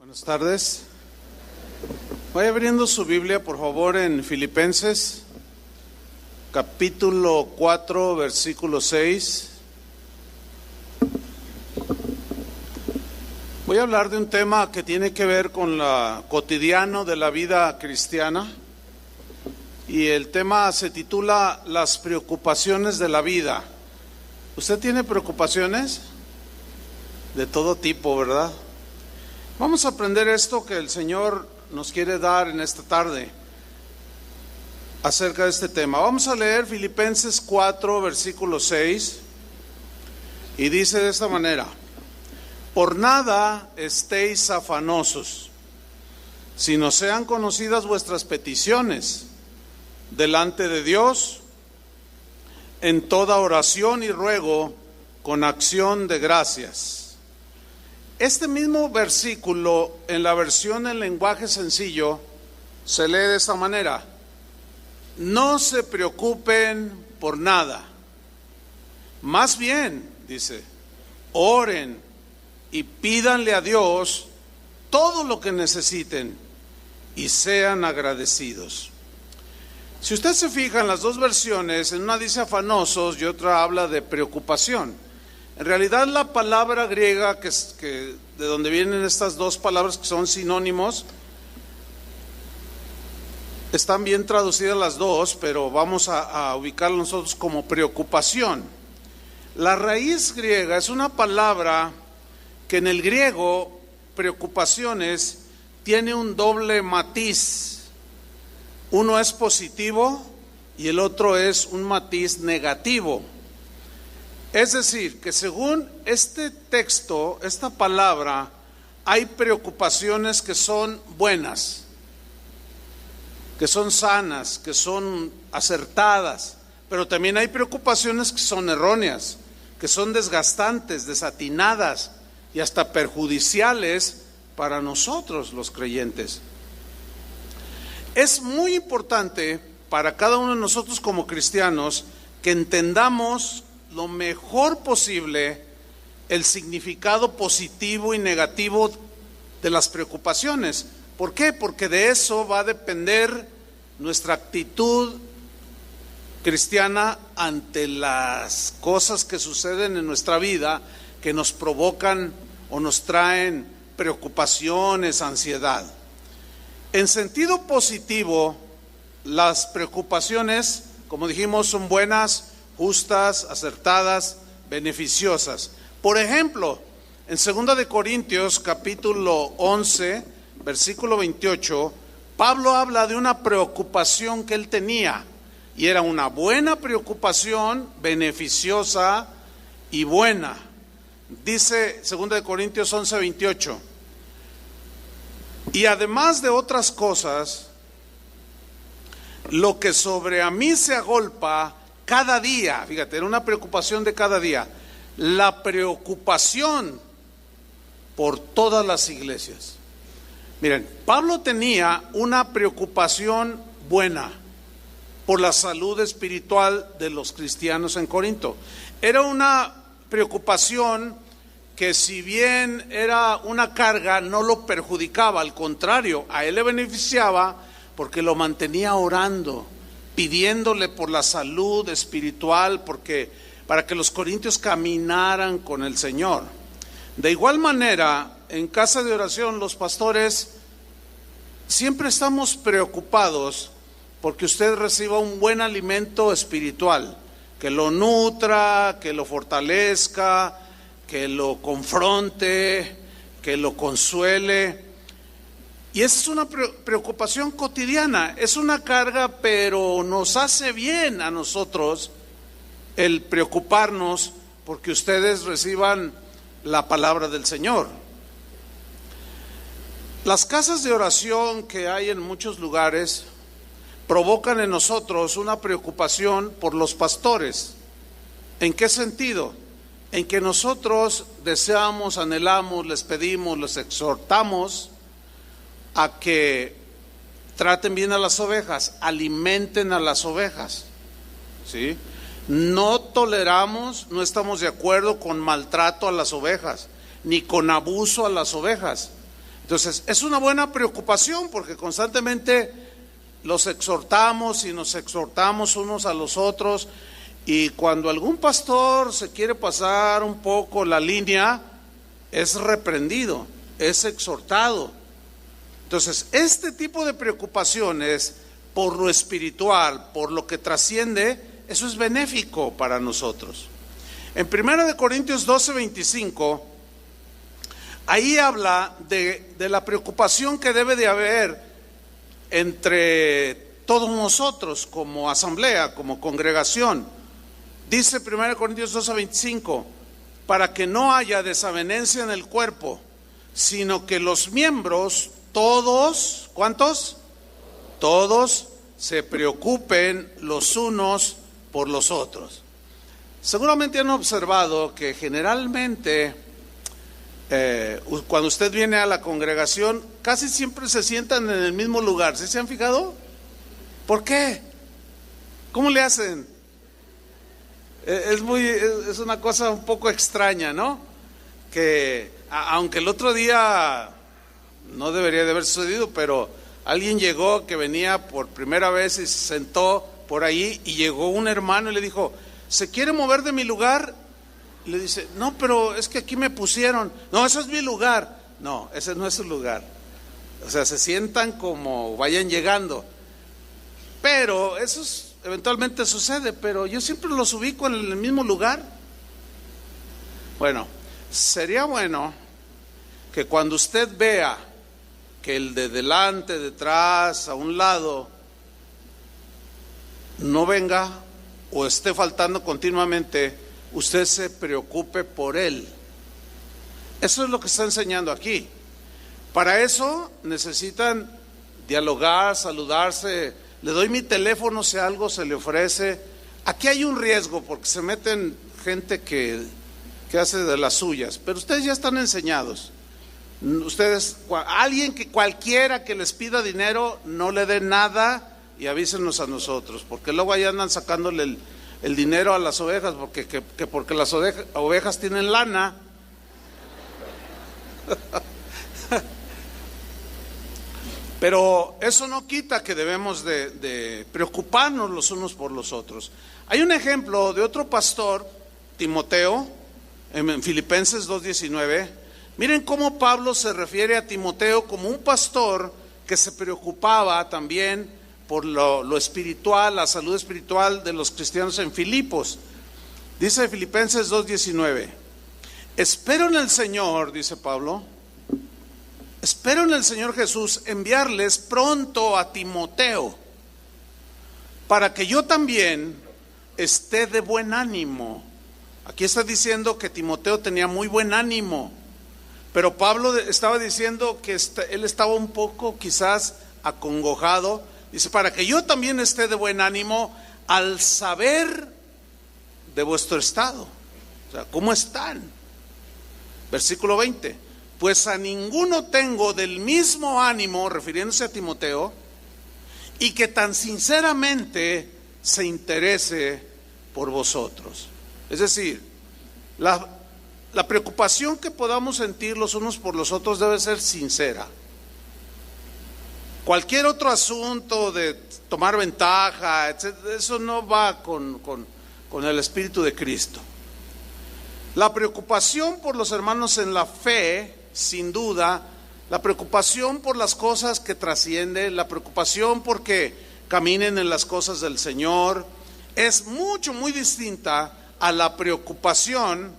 Buenas tardes. Vaya abriendo su Biblia, por favor, en Filipenses, capítulo 4, versículo 6. Voy a hablar de un tema que tiene que ver con lo cotidiano de la vida cristiana. Y el tema se titula Las preocupaciones de la vida. ¿Usted tiene preocupaciones? De todo tipo, ¿verdad? Vamos a aprender esto que el Señor nos quiere dar en esta tarde acerca de este tema. Vamos a leer Filipenses 4, versículo 6, y dice de esta manera: por nada estéis afanosos, sino sean conocidas vuestras peticiones delante de Dios en toda oración y ruego con acción de gracias. Este mismo versículo en la versión en lenguaje sencillo se lee de esta manera: no se preocupen por nada, más bien, dice, oren y pídanle a Dios todo lo que necesiten y sean agradecidos. Si usted se fija en las dos versiones, en una dice afanosos y otra habla de preocupación. En realidad la palabra griega que de donde vienen estas dos palabras que son sinónimos, están bien traducidas las dos, pero vamos a ubicarlo nosotros como preocupación. La raíz griega es una palabra que en el griego, preocupaciones, tiene un doble matiz. Uno es positivo y el otro es un matiz negativo. Es decir, que según este texto, esta palabra, hay preocupaciones que son buenas, que son sanas, que son acertadas, pero también hay preocupaciones que son erróneas, que son desgastantes, desatinadas y hasta perjudiciales para nosotros los creyentes. Es muy importante para cada uno de nosotros como cristianos que entendamos lo mejor posible el significado positivo y negativo de las preocupaciones. ¿Por qué? Porque de eso va a depender nuestra actitud cristiana ante las cosas que suceden en nuestra vida, que nos provocan o nos traen preocupaciones, ansiedad. En sentido positivo, las preocupaciones, como dijimos, son buenas, justas, acertadas, beneficiosas. Por ejemplo, en 2 de Corintios capítulo 11, versículo 28, Pablo habla de una preocupación que él tenía, y era una buena preocupación, beneficiosa y buena. Dice 2 de Corintios 11, 28, y además de otras cosas, lo que sobre a mí se agolpa cada día, fíjate, era una preocupación de cada día, la preocupación por todas las iglesias. Miren, Pablo tenía una preocupación buena por la salud espiritual de los cristianos en Corinto. Era una preocupación que, si bien era una carga, no lo perjudicaba, al contrario, a él le beneficiaba porque lo mantenía orando, pidiéndole por la salud espiritual, para que los corintios caminaran con el Señor. De igual manera, en casa de oración, los pastores siempre estamos preocupados porque usted reciba un buen alimento espiritual, que lo nutra, que lo fortalezca, que lo confronte, que lo consuele. Y esa es una preocupación cotidiana, es una carga, pero nos hace bien a nosotros el preocuparnos porque ustedes reciban la palabra del Señor. Las casas de oración que hay en muchos lugares provocan en nosotros una preocupación por los pastores. ¿En qué sentido? En que nosotros deseamos, anhelamos, les pedimos, les exhortamos a que traten bien a las ovejas, alimenten a las ovejas, ¿sí? No toleramos, no estamos de acuerdo con maltrato a las ovejas, ni con abuso a las ovejas, Entonces, es una buena preocupación porque constantemente los exhortamos y nos exhortamos unos a los otros, y cuando algún pastor se quiere pasar un poco la línea, es reprendido, es exhortado. Entonces, este tipo de preocupaciones por lo espiritual, por lo que trasciende, eso es benéfico para nosotros. En 1 Corintios 12:25, ahí habla de la preocupación que debe de haber entre todos nosotros como asamblea, como congregación. Dice 1 Corintios 12:25, para que no haya desavenencia en el cuerpo, sino que los miembros, todos, ¿cuántos? Todos se preocupen los unos por los otros. Seguramente han observado que generalmente cuando usted viene a la congregación, casi siempre se sientan en el mismo lugar. ¿Sí se han fijado? ¿Por qué? ¿Cómo le hacen? Es una cosa un poco extraña, ¿no? Que aunque el otro día no debería de haber sucedido, pero alguien llegó que venía por primera vez y se sentó por ahí, y llegó un hermano y le dijo, ¿se quiere mover de mi lugar? Y le dice, no, pero es que aquí me pusieron. No, eso es mi lugar. No, ese no es su lugar. O sea, se sientan como vayan llegando. Pero eso eventualmente sucede, pero yo siempre los ubico en el mismo lugar. Bueno, sería bueno que cuando usted vea que el de delante, detrás, a un lado, no venga o esté faltando continuamente, usted se preocupe por él. Eso es lo que está enseñando aquí. Para eso necesitan dialogar, saludarse. Le doy mi teléfono si algo se le ofrece. Aquí hay un riesgo porque se meten gente que hace de las suyas, pero ustedes ya están enseñados. Ustedes, alguien que cualquiera que les pida dinero, no le den nada y avísenos a nosotros, porque luego ahí andan sacándole el dinero a las ovejas, porque las ovejas tienen lana. Pero eso no quita que debemos de preocuparnos los unos por los otros. Hay un ejemplo de otro pastor, Timoteo, en Filipenses 2:19. Miren cómo Pablo se refiere a Timoteo como un pastor que se preocupaba también por lo espiritual, la salud espiritual de los cristianos en Filipos. Dice Filipenses 2:19, espero en el Señor, dice Pablo, espero en el Señor Jesús enviarles pronto a Timoteo, para que yo también esté de buen ánimo. Aquí está diciendo que Timoteo tenía muy buen ánimo, pero Pablo estaba diciendo que él estaba un poco quizás acongojado. Dice, para que yo también esté de buen ánimo al saber de vuestro estado. O sea, ¿cómo están? Versículo 20. Pues a ninguno tengo del mismo ánimo, refiriéndose a Timoteo, y que tan sinceramente se interese por vosotros. Es decir, la preocupación que podamos sentir los unos por los otros debe ser sincera. Cualquier otro asunto de tomar ventaja, etcétera, eso no va con el Espíritu de Cristo. La preocupación por los hermanos en la fe, sin duda, la preocupación por las cosas que trascienden, la preocupación porque caminen en las cosas del Señor, es muy distinta a la preocupación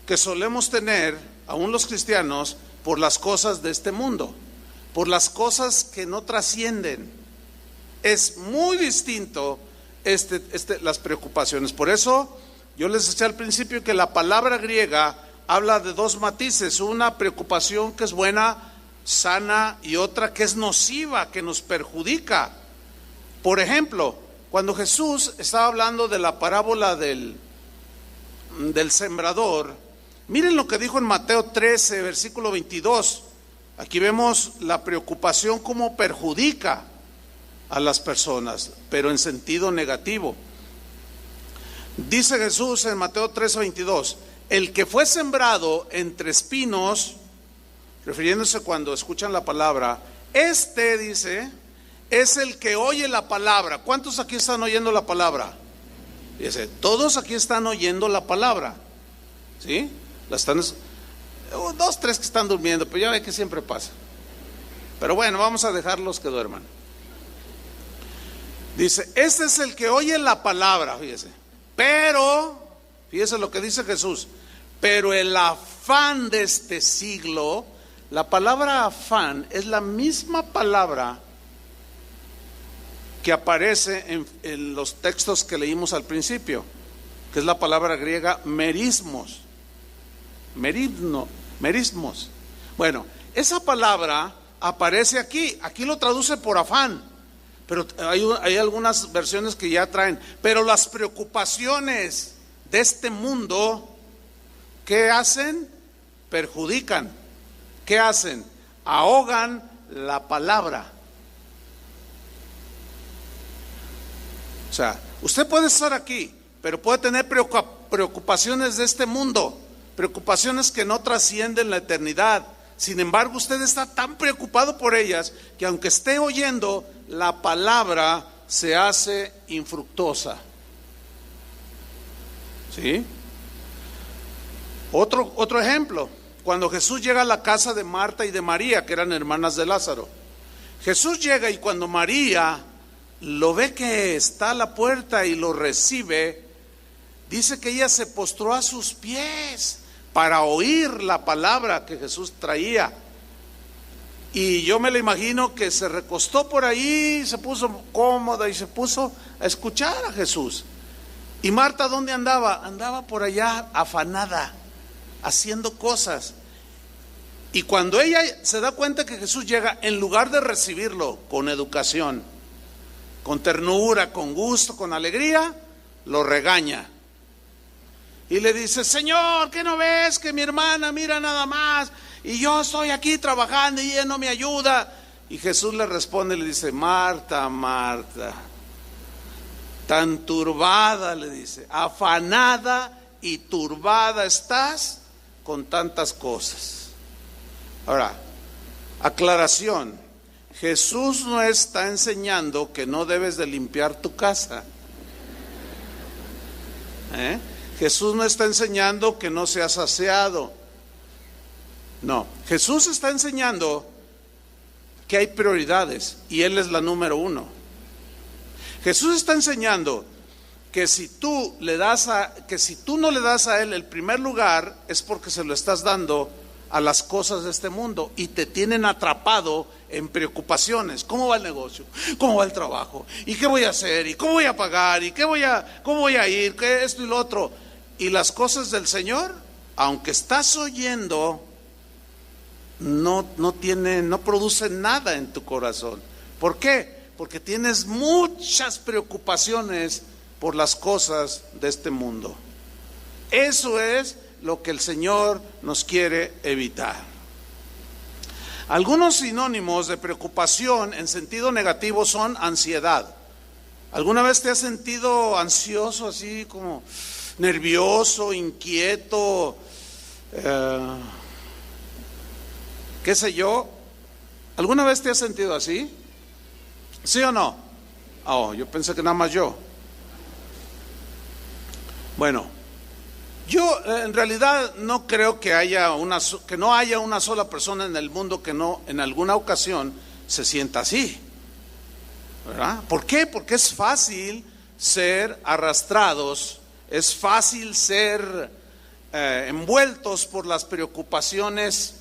que solemos tener, aún los cristianos, por las cosas de este mundo, por las cosas que no trascienden. Es muy distinto las preocupaciones. Por eso yo les decía al principio que la palabra griega habla de dos matices: una preocupación que es buena, sana, y otra que es nociva, que nos perjudica. Por ejemplo, cuando Jesús estaba hablando de la parábola del sembrador, miren lo que dijo en Mateo 13, versículo 22. Aquí vemos la preocupación cómo perjudica a las personas, pero en sentido negativo. Dice Jesús en Mateo 13:22, el que fue sembrado entre espinos, refiriéndose cuando escuchan la palabra, este, dice, es el que oye la palabra. ¿Cuántos aquí están oyendo la palabra? Dice, todos aquí están oyendo la palabra. ¿Sí? La están, dos, tres que están durmiendo, pero ya ve que siempre pasa. Pero bueno, vamos a dejarlos que duerman. Dice, este es el que oye la palabra, fíjese. Pero, fíjese lo que dice Jesús, pero el afán de este siglo, la palabra afán es la misma palabra que aparece en los textos que leímos al principio, que es la palabra griega merismos. Merismos. Bueno, esa palabra aparece aquí lo traduce por afán, pero hay algunas versiones que ya traen, pero las preocupaciones de este mundo, ¿qué hacen? Perjudican. ¿Qué hacen? Ahogan la palabra. O sea, usted puede estar aquí, pero puede tener preocupaciones de este mundo, preocupaciones que no trascienden la eternidad. Sin embargo, usted está tan preocupado por ellas que aunque esté oyendo, la palabra se hace infructuosa. ¿Sí? Otro ejemplo, cuando Jesús llega a la casa de Marta y de María, que eran hermanas de Lázaro. Jesús llega y cuando María lo ve que está a la puerta y lo recibe, dice que ella se postró a sus pies para oír la palabra que Jesús traía. Y yo me lo imagino que se recostó por ahí, se puso cómoda y se puso a escuchar a Jesús. ¿Y Marta dónde andaba? Andaba por allá afanada, haciendo cosas. Y cuando ella se da cuenta que Jesús llega, en lugar de recibirlo con educación, con ternura, con gusto, con alegría, lo regaña. Y le dice, Señor, ¿qué no ves que mi hermana mira nada más? Y yo estoy aquí trabajando y ella no me ayuda. Y Jesús le responde y le dice, Marta, Marta, tan turbada, le dice, afanada y turbada estás con tantas cosas. Ahora, aclaración, Jesús no está enseñando que no debes de limpiar tu casa. Jesús no está enseñando que no seas aseado. No, Jesús está enseñando que hay prioridades y Él es la número uno. Jesús está enseñando que si tú no le das a Él el primer lugar, es porque se lo estás dando a las cosas de este mundo y te tienen atrapado en preocupaciones. ¿Cómo va el negocio? ¿Cómo va el trabajo? ¿Y qué voy a hacer? ¿Y cómo voy a pagar? ¿Y cómo voy a ir? ¿Qué esto y lo otro? Y las cosas del Señor, aunque estás oyendo, no producen nada en tu corazón. ¿Por qué? Porque tienes muchas preocupaciones por las cosas de este mundo. Eso es lo que el Señor nos quiere evitar. Algunos sinónimos de preocupación en sentido negativo son ansiedad. ¿Alguna vez te has sentido ansioso, así como nervioso, inquieto, qué sé yo? ¿Alguna vez te has sentido así? ¿Sí o no? Oh, yo pensé que nada más yo. Bueno, yo en realidad no creo que no haya una sola persona en el mundo que no en alguna ocasión se sienta así, ¿verdad? ¿Por qué? Porque es fácil ser arrastrados, es fácil ser envueltos por las preocupaciones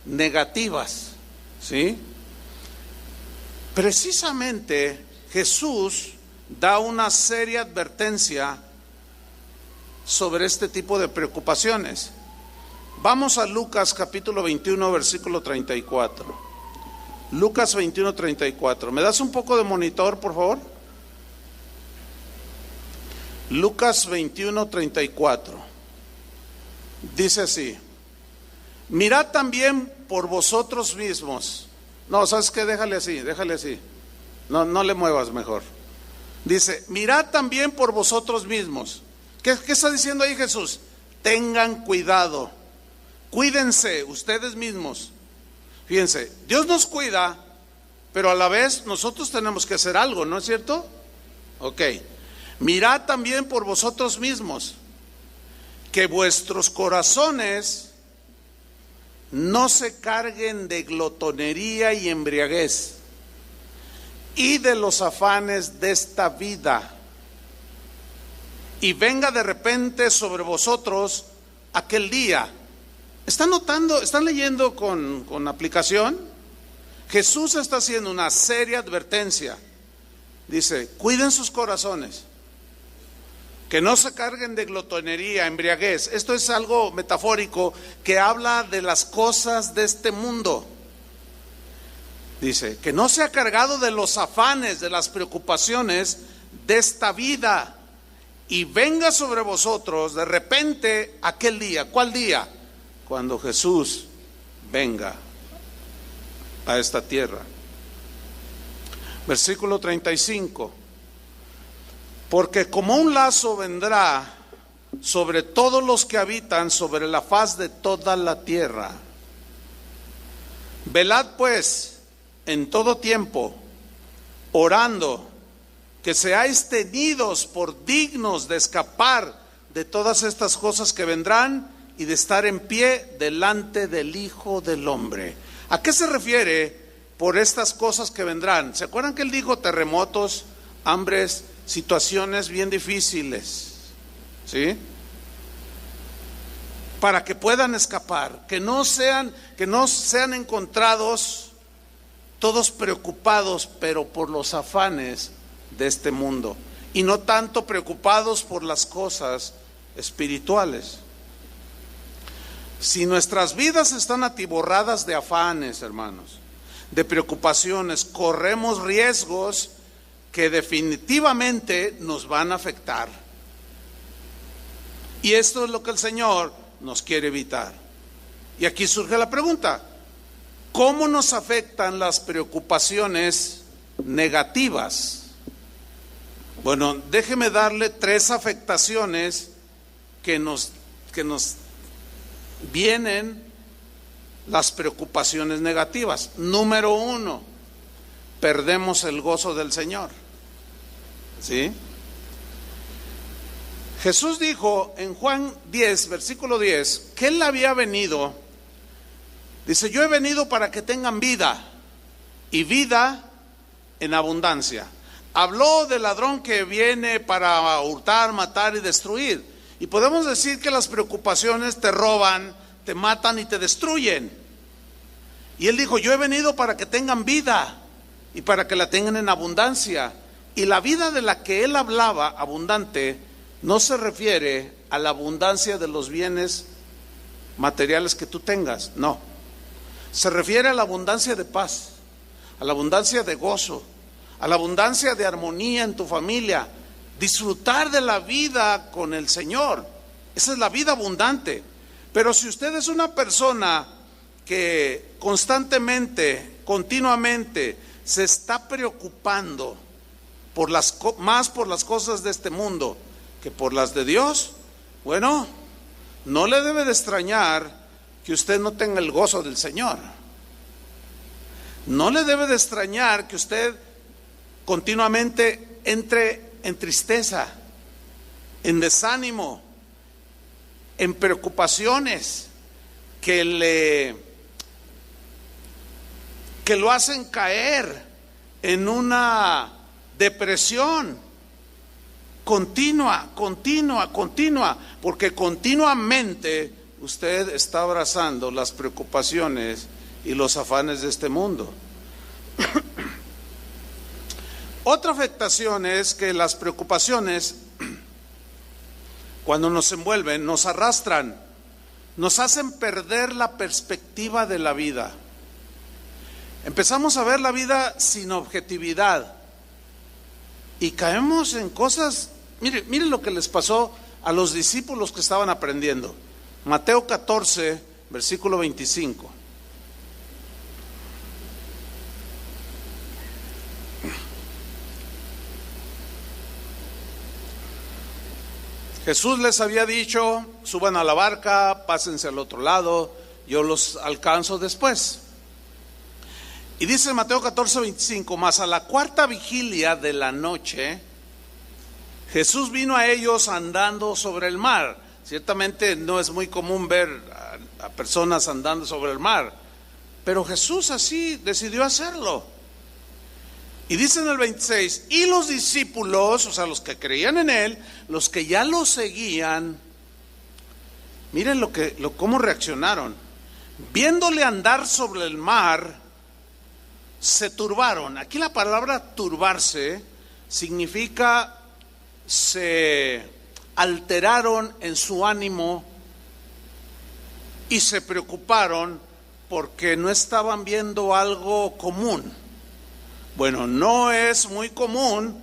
negativas, ¿sí? Precisamente Jesús da una seria advertencia sobre este tipo de preocupaciones. Vamos a Lucas capítulo 21 versículo 34. Lucas 21, 34. ¿Me das un poco de monitor, por favor? Lucas 21, 34. Dice así: mirad también por vosotros mismos. No, ¿sabes qué? Déjale así. No le muevas mejor. Dice, mirad también por vosotros mismos. ¿Qué está diciendo ahí Jesús? Tengan cuidado, cuídense ustedes mismos. Fíjense, Dios nos cuida, pero a la vez nosotros tenemos que hacer algo, ¿no es cierto? Ok. Mirad también por vosotros mismos, que vuestros corazones no se carguen de glotonería y embriaguez y de los afanes de esta vida, y venga de repente sobre vosotros aquel día. ¿Están notando? ¿Están leyendo con aplicación? Jesús está haciendo una seria advertencia. Dice, cuiden sus corazones, que no se carguen de glotonería, embriaguez. Esto es algo metafórico que habla de las cosas de este mundo. Dice, que no se ha cargado de los afanes, de las preocupaciones de esta vida, y venga sobre vosotros de repente aquel día. ¿Cuál día? Cuando Jesús venga a esta tierra. Versículo 35. Porque como un lazo vendrá sobre todos los que habitan sobre la faz de toda la tierra. Velad pues en todo tiempo, orando, que seáis tenidos por dignos de escapar de todas estas cosas que vendrán y de estar en pie delante del Hijo del Hombre. ¿A qué se refiere por estas cosas que vendrán? ¿Se acuerdan que él dijo terremotos, hambres, situaciones bien difíciles? ¿Sí? Para que puedan escapar, que no sean encontrados todos preocupados, pero por los afanes de este mundo, y no tanto preocupados por las cosas espirituales. Si nuestras vidas están atiborradas de afanes, hermanos, de preocupaciones, corremos riesgos que definitivamente nos van a afectar. Y esto es lo que el Señor nos quiere evitar. Y aquí surge la pregunta: ¿cómo nos afectan las preocupaciones negativas? Bueno, déjeme darle 3 afectaciones que nos vienen las preocupaciones negativas. Número 1, perdemos el gozo del Señor. ¿Sí? Jesús dijo en Juan 10, versículo 10, que Él había venido, dice, yo he venido para que tengan vida, y vida en abundancia. Habló del ladrón que viene para hurtar, matar y destruir. Y podemos decir que las preocupaciones te roban, te matan y te destruyen. Y Él dijo, yo he venido para que tengan vida y para que la tengan en abundancia. Y la vida de la que Él hablaba, abundante, no se refiere a la abundancia de los bienes materiales que tú tengas, no. Se refiere a la abundancia de paz, a la abundancia de gozo, a la abundancia de armonía en tu familia, disfrutar de la vida con el Señor. Esa es la vida abundante. Pero si usted es una persona que constantemente, continuamente se está preocupando más por las cosas de este mundo que por las de Dios, bueno, no le debe de extrañar que usted no tenga el gozo del Señor. No le debe de extrañar que usted continuamente entre en tristeza, en desánimo, en preocupaciones que lo hacen caer en una depresión continua, porque continuamente usted está abrazando las preocupaciones y los afanes de este mundo. Otra afectación es que las preocupaciones, cuando nos envuelven, nos arrastran, nos hacen perder la perspectiva de la vida. Empezamos a ver la vida sin objetividad y caemos en cosas. Mire lo que les pasó a los discípulos que estaban aprendiendo. Mateo 14, versículo 25. Jesús les había dicho, suban a la barca, pásense al otro lado, yo los alcanzo después. Y dice Mateo 14:25, mas a la cuarta vigilia de la noche, Jesús vino a ellos andando sobre el mar. Ciertamente no es muy común ver a personas andando sobre el mar, pero Jesús así decidió hacerlo. Y dice en el 26, y los discípulos, o sea, los que creían en él, los que ya lo seguían, miren cómo reaccionaron. Viéndole andar sobre el mar, se turbaron. Aquí la palabra turbarse significa se alteraron en su ánimo y se preocuparon porque no estaban viendo algo común. Bueno, no es muy común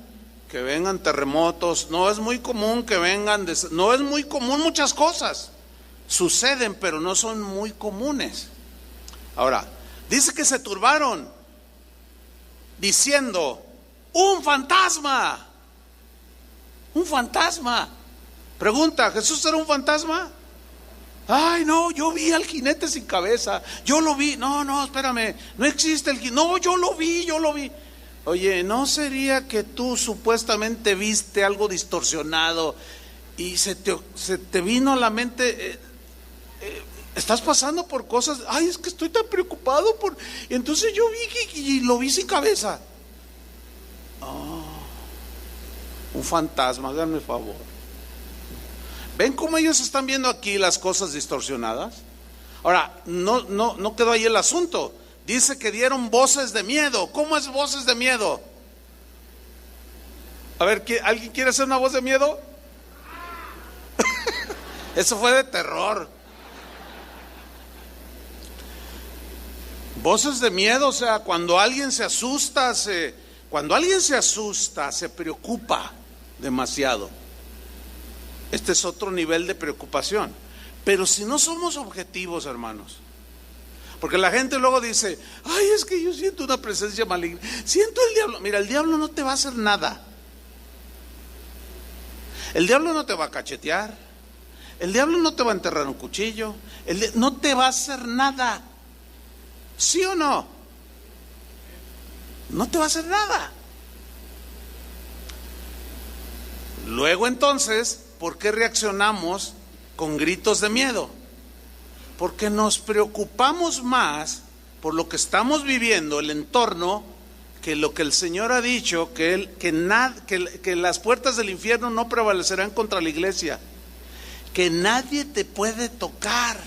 que vengan terremotos, no es muy común que vengan, no es muy común muchas cosas. Suceden, pero no son muy comunes. Ahora, dice que se turbaron, diciendo, ¡un fantasma! ¡Un fantasma! Pregunta, ¿Jesús era un fantasma? Ay, no, yo vi al jinete sin cabeza, yo lo vi. No, espérame, no existe el jinete. No, yo lo vi. Oye, ¿no sería que tú supuestamente viste algo distorsionado y se te vino a la mente, estás pasando por cosas, ay, es que estoy tan preocupado y entonces yo vi y lo vi sin cabeza? Oh, un fantasma, háganme favor. ¿Ven cómo ellos están viendo aquí las cosas distorsionadas? Ahora, no quedó ahí el asunto. Dice que dieron voces de miedo. ¿Cómo es voces de miedo? A ver, ¿alguien quiere hacer una voz de miedo? Eso fue de terror. Voces de miedo, o sea, cuando alguien se asusta, se preocupa demasiado. Este es otro nivel de preocupación. Pero si no somos objetivos, hermanos, porque la gente luego dice, ay, es que yo siento una presencia maligna, siento el diablo. Mira, el diablo no te va a hacer nada. El diablo no te va a cachetear. El diablo no te va a enterrar un cuchillo. No te va a hacer nada. ¿Sí o no? No te va a hacer nada. Luego entonces, ¿por qué reaccionamos con gritos de miedo? Porque nos preocupamos más por lo que estamos viviendo, el entorno, que lo que el Señor ha dicho, que las puertas del infierno no prevalecerán contra la iglesia, que nadie te puede tocar.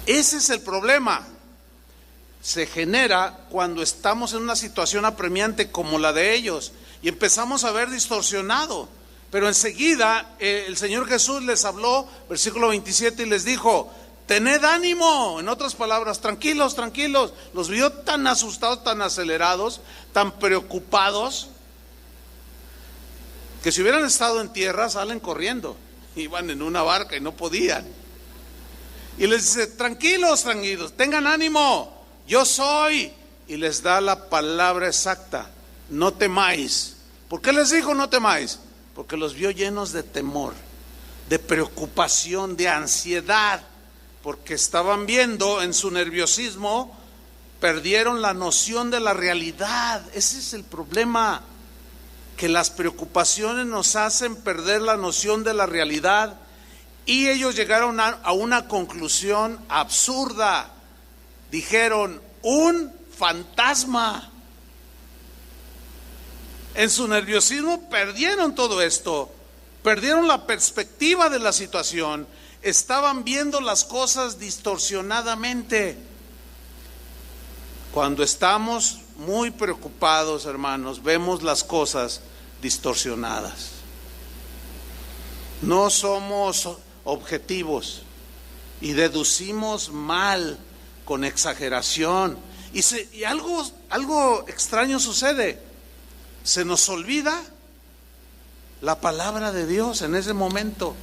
Ese es el problema. Se genera cuando estamos en una situación apremiante como la de ellos y empezamos a ver distorsionado. Pero enseguida el Señor Jesús les habló, versículo 27, y les dijo, tened ánimo. En otras palabras, tranquilos. Los vio tan asustados, tan acelerados, tan preocupados, que si hubieran estado en tierra salen corriendo. Iban en una barca y no podían. Y les dice, tranquilos, tengan ánimo, yo soy. Y les da la palabra exacta, no temáis. ¿Por qué les dijo no temáis? Porque los vio llenos de temor, de preocupación, de ansiedad, porque estaban viendo en su nerviosismo, perdieron la noción de la realidad. Ese es el problema, que las preocupaciones nos hacen perder la noción de la realidad. Y ellos llegaron a una conclusión absurda. Dijeron, un fantasma. En su nerviosismo perdieron todo esto, perdieron la perspectiva de la situación, estaban viendo las cosas distorsionadamente. Cuando estamos muy preocupados, hermanos, vemos las cosas distorsionadas. No somos objetivos y deducimos mal, con exageración, y algo extraño sucede. Se nos olvida la palabra de Dios en ese momento.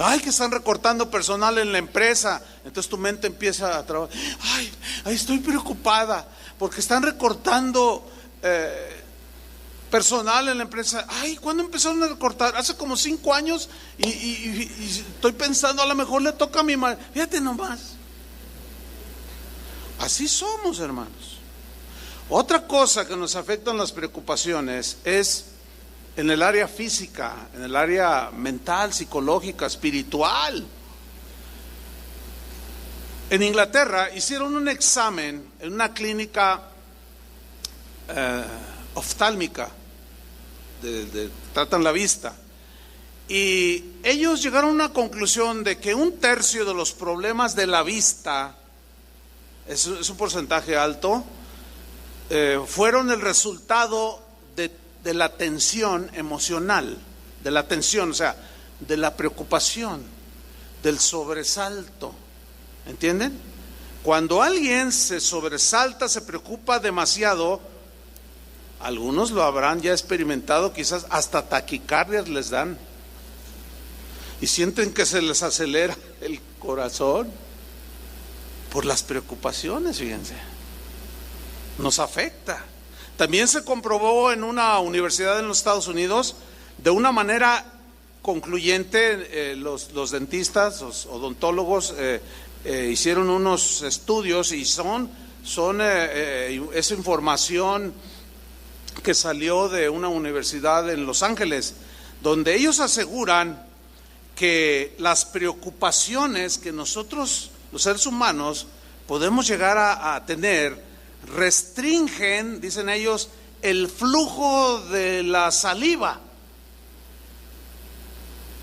Ay, que están recortando personal en la empresa. Entonces tu mente empieza a trabajar. Ay, estoy preocupada porque están recortando personal en la empresa. Ay, ¿cuándo empezaron a cortar? Hace como 5 años y estoy pensando, a lo mejor le toca a mi madre. Fíjate nomás. Así somos, hermanos. Otra cosa que nos afectan las preocupaciones es en el área física, en el área mental, psicológica, espiritual. En Inglaterra hicieron un examen en una clínica oftálmica, tratan la vista, y ellos llegaron a una conclusión de que 1/3 de los problemas de la vista, es un porcentaje alto, fueron el resultado de la tensión emocional, de la tensión, o sea, de la preocupación, del sobresalto. ¿Entienden? Cuando alguien se sobresalta, se preocupa demasiado, algunos lo habrán ya experimentado, quizás hasta taquicardias les dan y sienten que se les acelera el corazón por las preocupaciones. Fíjense, nos afecta. También se comprobó en una universidad en los Estados Unidos de una manera concluyente. Los dentistas, los odontólogos hicieron unos estudios y es información que salió de una universidad en Los Ángeles, donde ellos aseguran que las preocupaciones que nosotros, los seres humanos, podemos llegar a tener, restringen, dicen ellos, el flujo de la saliva.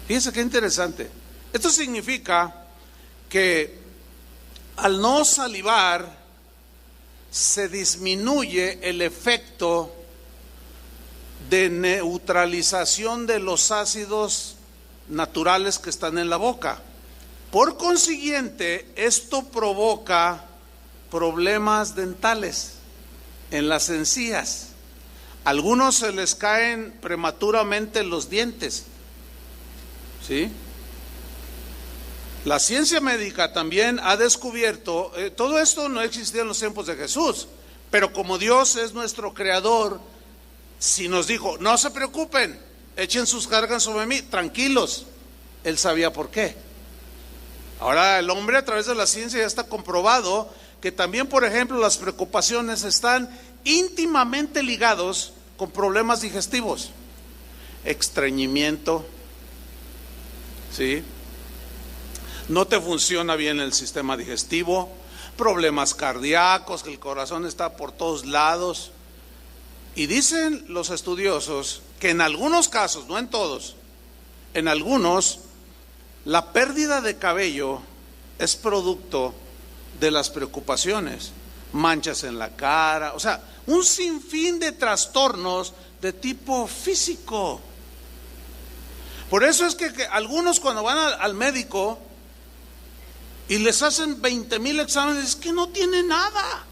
Fíjense qué interesante. Esto significa que al no salivar se disminuye el efecto de neutralización de los ácidos naturales que están en la boca. Por consiguiente, esto provoca problemas dentales en las encías. A algunos se les caen prematuramente los dientes, ¿sí? La ciencia médica también ha descubierto, todo esto no existía en los tiempos de Jesús, pero como Dios es nuestro creador, si nos dijo, no se preocupen, echen sus cargas sobre mí, tranquilos, Él sabía por qué. Ahora el hombre, a través de la ciencia, ya está comprobado que también, por ejemplo, las preocupaciones están íntimamente ligados con problemas digestivos, estreñimiento, ¿sí? No te funciona bien el sistema digestivo, problemas cardíacos, que el corazón está por todos lados. Y dicen los estudiosos que en algunos casos, no en todos, en algunos, la pérdida de cabello es producto de las preocupaciones, manchas en la cara, o sea, un sinfín de trastornos de tipo físico. Por eso es que algunos, cuando van al médico y les hacen 20,000 exámenes, es que no tiene nada,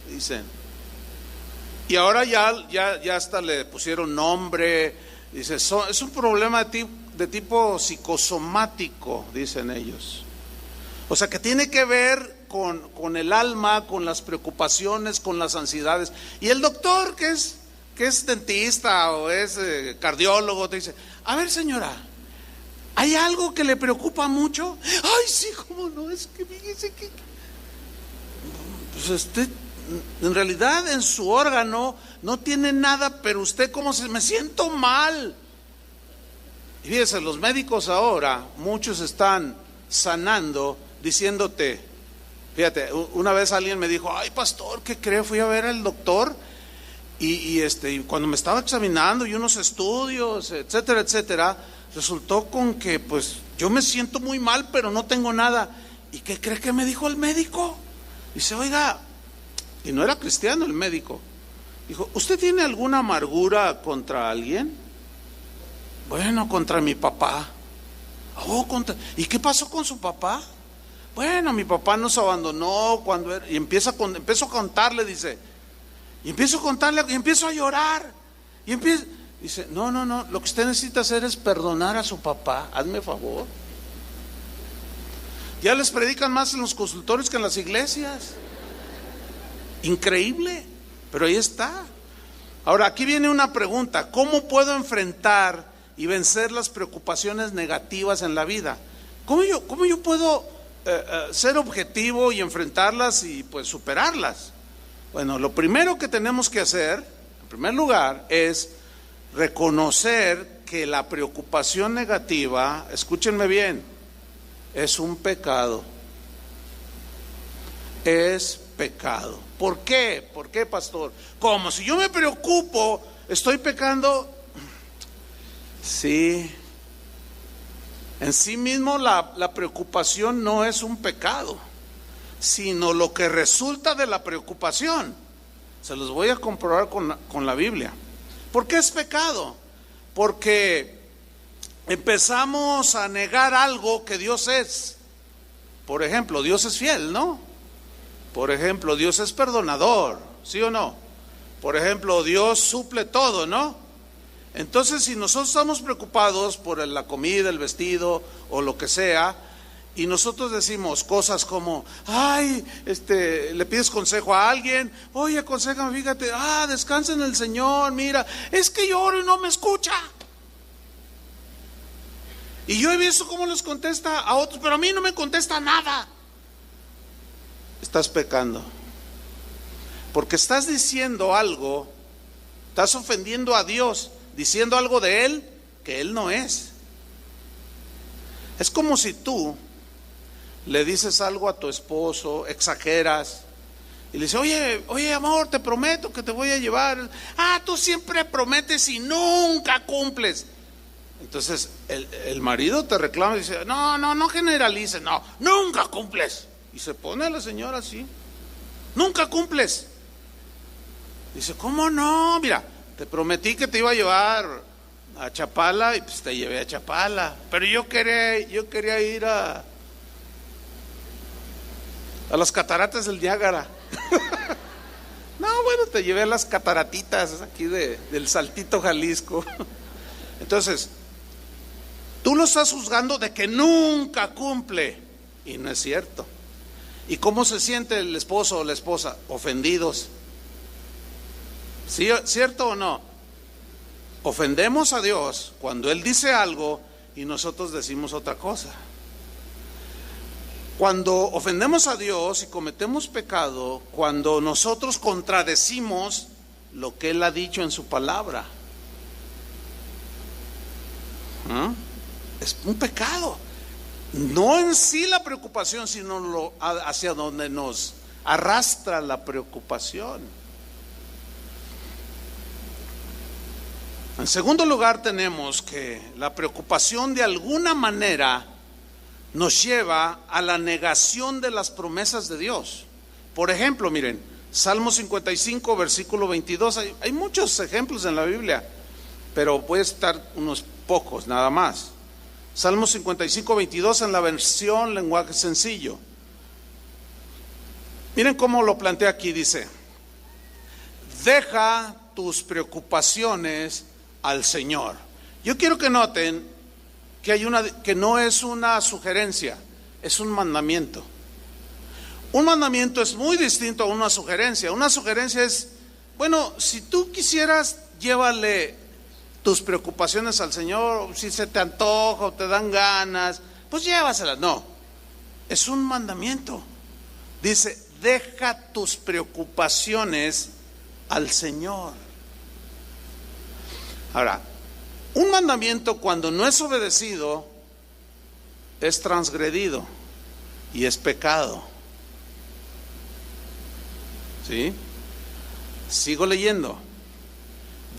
dicen. Y ahora ya hasta le pusieron nombre, dice, es un problema de tipo psicosomático, dicen ellos. O sea, que tiene que ver con el alma, con las preocupaciones, con las ansiedades. Y el doctor, que es dentista o es cardiólogo, te dice, a ver, señora, ¿hay algo que le preocupa mucho? Ay, sí, cómo no, es que fíjese que pues usted en realidad en su órgano no tiene nada, pero usted como me siento mal. Y fíjese, los médicos ahora, muchos están sanando diciéndote, fíjate, una vez alguien me dijo, ay pastor, ¿qué cree? Fui a ver al doctor y cuando me estaba examinando y unos estudios, etcétera, etcétera, resultó con que pues yo me siento muy mal, pero no tengo nada. ¿Y qué cree que me dijo el médico? Dice, oiga, y no era cristiano el médico, dijo, ¿usted tiene alguna amargura contra alguien? Bueno, contra mi papá. ¿Y qué pasó con su papá? Bueno, mi papá nos abandonó cuando era, y empezó a contarle, dice, y empiezo a contarle, y empiezo a llorar, dice, no, lo que usted necesita hacer es perdonar a su papá, hazme favor. Ya les predican más en los consultorios que en las iglesias. Increíble, pero ahí está. Ahora, aquí viene una pregunta: ¿cómo puedo enfrentar y vencer las preocupaciones negativas en la vida? ¿Cómo yo puedo ser objetivo y enfrentarlas y pues superarlas? Bueno, lo primero que tenemos que hacer, en primer lugar, es reconocer que la preocupación negativa, escúchenme bien, es un pecado. Es pecado. ¿Por qué? ¿Por qué, pastor? ¿Cómo? Si yo me preocupo, ¿estoy pecando? Sí. En sí mismo la preocupación no es un pecado, sino lo que resulta de la preocupación. Se los voy a comprobar con la Biblia. ¿Por qué es pecado? Porque empezamos a negar algo que Dios es. Por ejemplo, Dios es fiel, ¿no? Por ejemplo, Dios es perdonador, ¿sí o no? Por ejemplo, Dios suple todo, ¿no? Entonces, si nosotros estamos preocupados por la comida, el vestido o lo que sea, y nosotros decimos cosas como, ay, le pides consejo a alguien, oye, aconséjame, fíjate, descansa en el Señor, mira, es que yo oro y no me escucha. Y yo he visto cómo les contesta a otros, pero a mí no me contesta nada. Estás pecando, porque estás diciendo algo, estás ofendiendo a Dios, diciendo algo de Él que Él no es. Es como si tú le dices algo a tu esposo, exageras, y le dices, oye amor, te prometo que te voy a llevar. Tú siempre prometes y nunca cumples. Entonces el marido te reclama y dice, no generalices, nunca cumples. Y se pone la señora así, nunca cumples. Dice, ¿cómo no? Mira, te prometí que te iba a llevar a Chapala y pues te llevé a Chapala, pero yo quería ir a las cataratas del Niágara. No, bueno, te llevé a las cataratitas aquí del Saltito, Jalisco. Entonces, tú lo estás juzgando de que nunca cumple, y no es cierto. ¿Y cómo se siente el esposo o la esposa? Ofendidos. ¿Sí, cierto o no? Ofendemos a Dios cuando Él dice algo y nosotros decimos otra cosa. Cuando ofendemos a Dios y cometemos pecado, cuando nosotros contradecimos lo que Él ha dicho en su palabra, es un pecado. No en sí la preocupación, sino hacia donde nos arrastra la preocupación. En segundo lugar, tenemos que la preocupación de alguna manera nos lleva a la negación de las promesas de Dios. Por ejemplo, miren, Salmo 55, versículo 22, hay muchos ejemplos en la Biblia, pero voy a citar unos pocos nada más. Salmo 55, 22 en la versión lenguaje sencillo. Miren cómo lo plantea aquí, dice, deja tus preocupaciones al Señor. Yo quiero que noten que no es una sugerencia, es un mandamiento. Un mandamiento es muy distinto a una sugerencia. Una sugerencia es, bueno, si tú quisieras, llévale tus preocupaciones al Señor, si se te antoja o te dan ganas, pues llévaselas. No, es un mandamiento. Dice, deja tus preocupaciones al Señor. Ahora, un mandamiento cuando no es obedecido es transgredido y es pecado. ¿Sí? Sigo leyendo.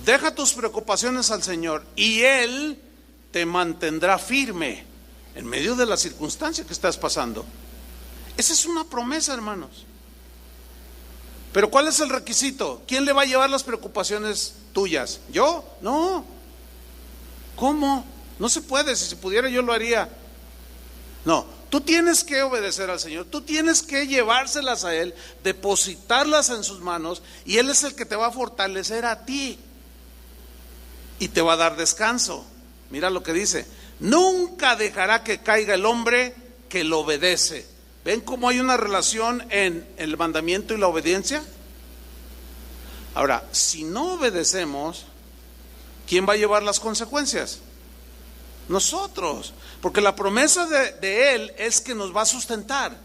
Deja tus preocupaciones al Señor y Él te mantendrá firme en medio de la circunstancia que estás pasando. Esa es una promesa, hermanos. Pero ¿cuál es el requisito? ¿Quién le va a llevar las preocupaciones tuyas? ¿Yo? No. ¿Cómo? No se puede. Si se pudiera yo lo haría. No, tú tienes que obedecer al Señor. Tú tienes que llevárselas a Él, depositarlas en sus manos, y Él es el que te va a fortalecer a ti y te va a dar descanso. Mira lo que dice: nunca dejará que caiga el hombre que lo obedece. ¿Ven cómo hay una relación en el mandamiento y la obediencia? Ahora, si no obedecemos, ¿quién va a llevar las consecuencias? Nosotros, porque la promesa de Él es que nos va a sustentar.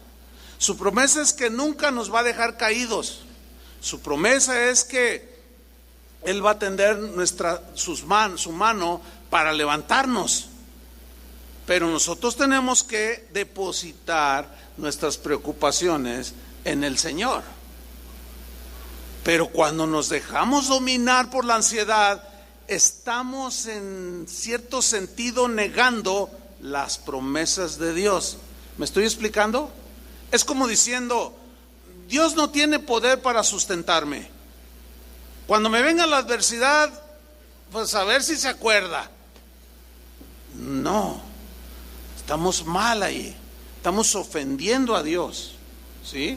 Su promesa es que nunca nos va a dejar caídos. Su promesa es que Él va a tender su mano para levantarnos. Pero nosotros tenemos que depositar nuestras preocupaciones en el Señor. Pero cuando nos dejamos dominar por la ansiedad, estamos en cierto sentido negando las promesas de Dios. ¿Me estoy explicando? Es como diciendo, Dios no tiene poder para sustentarme. Cuando me venga la adversidad, pues a ver si se acuerda. No, estamos mal ahí. Estamos ofendiendo a Dios, ¿sí?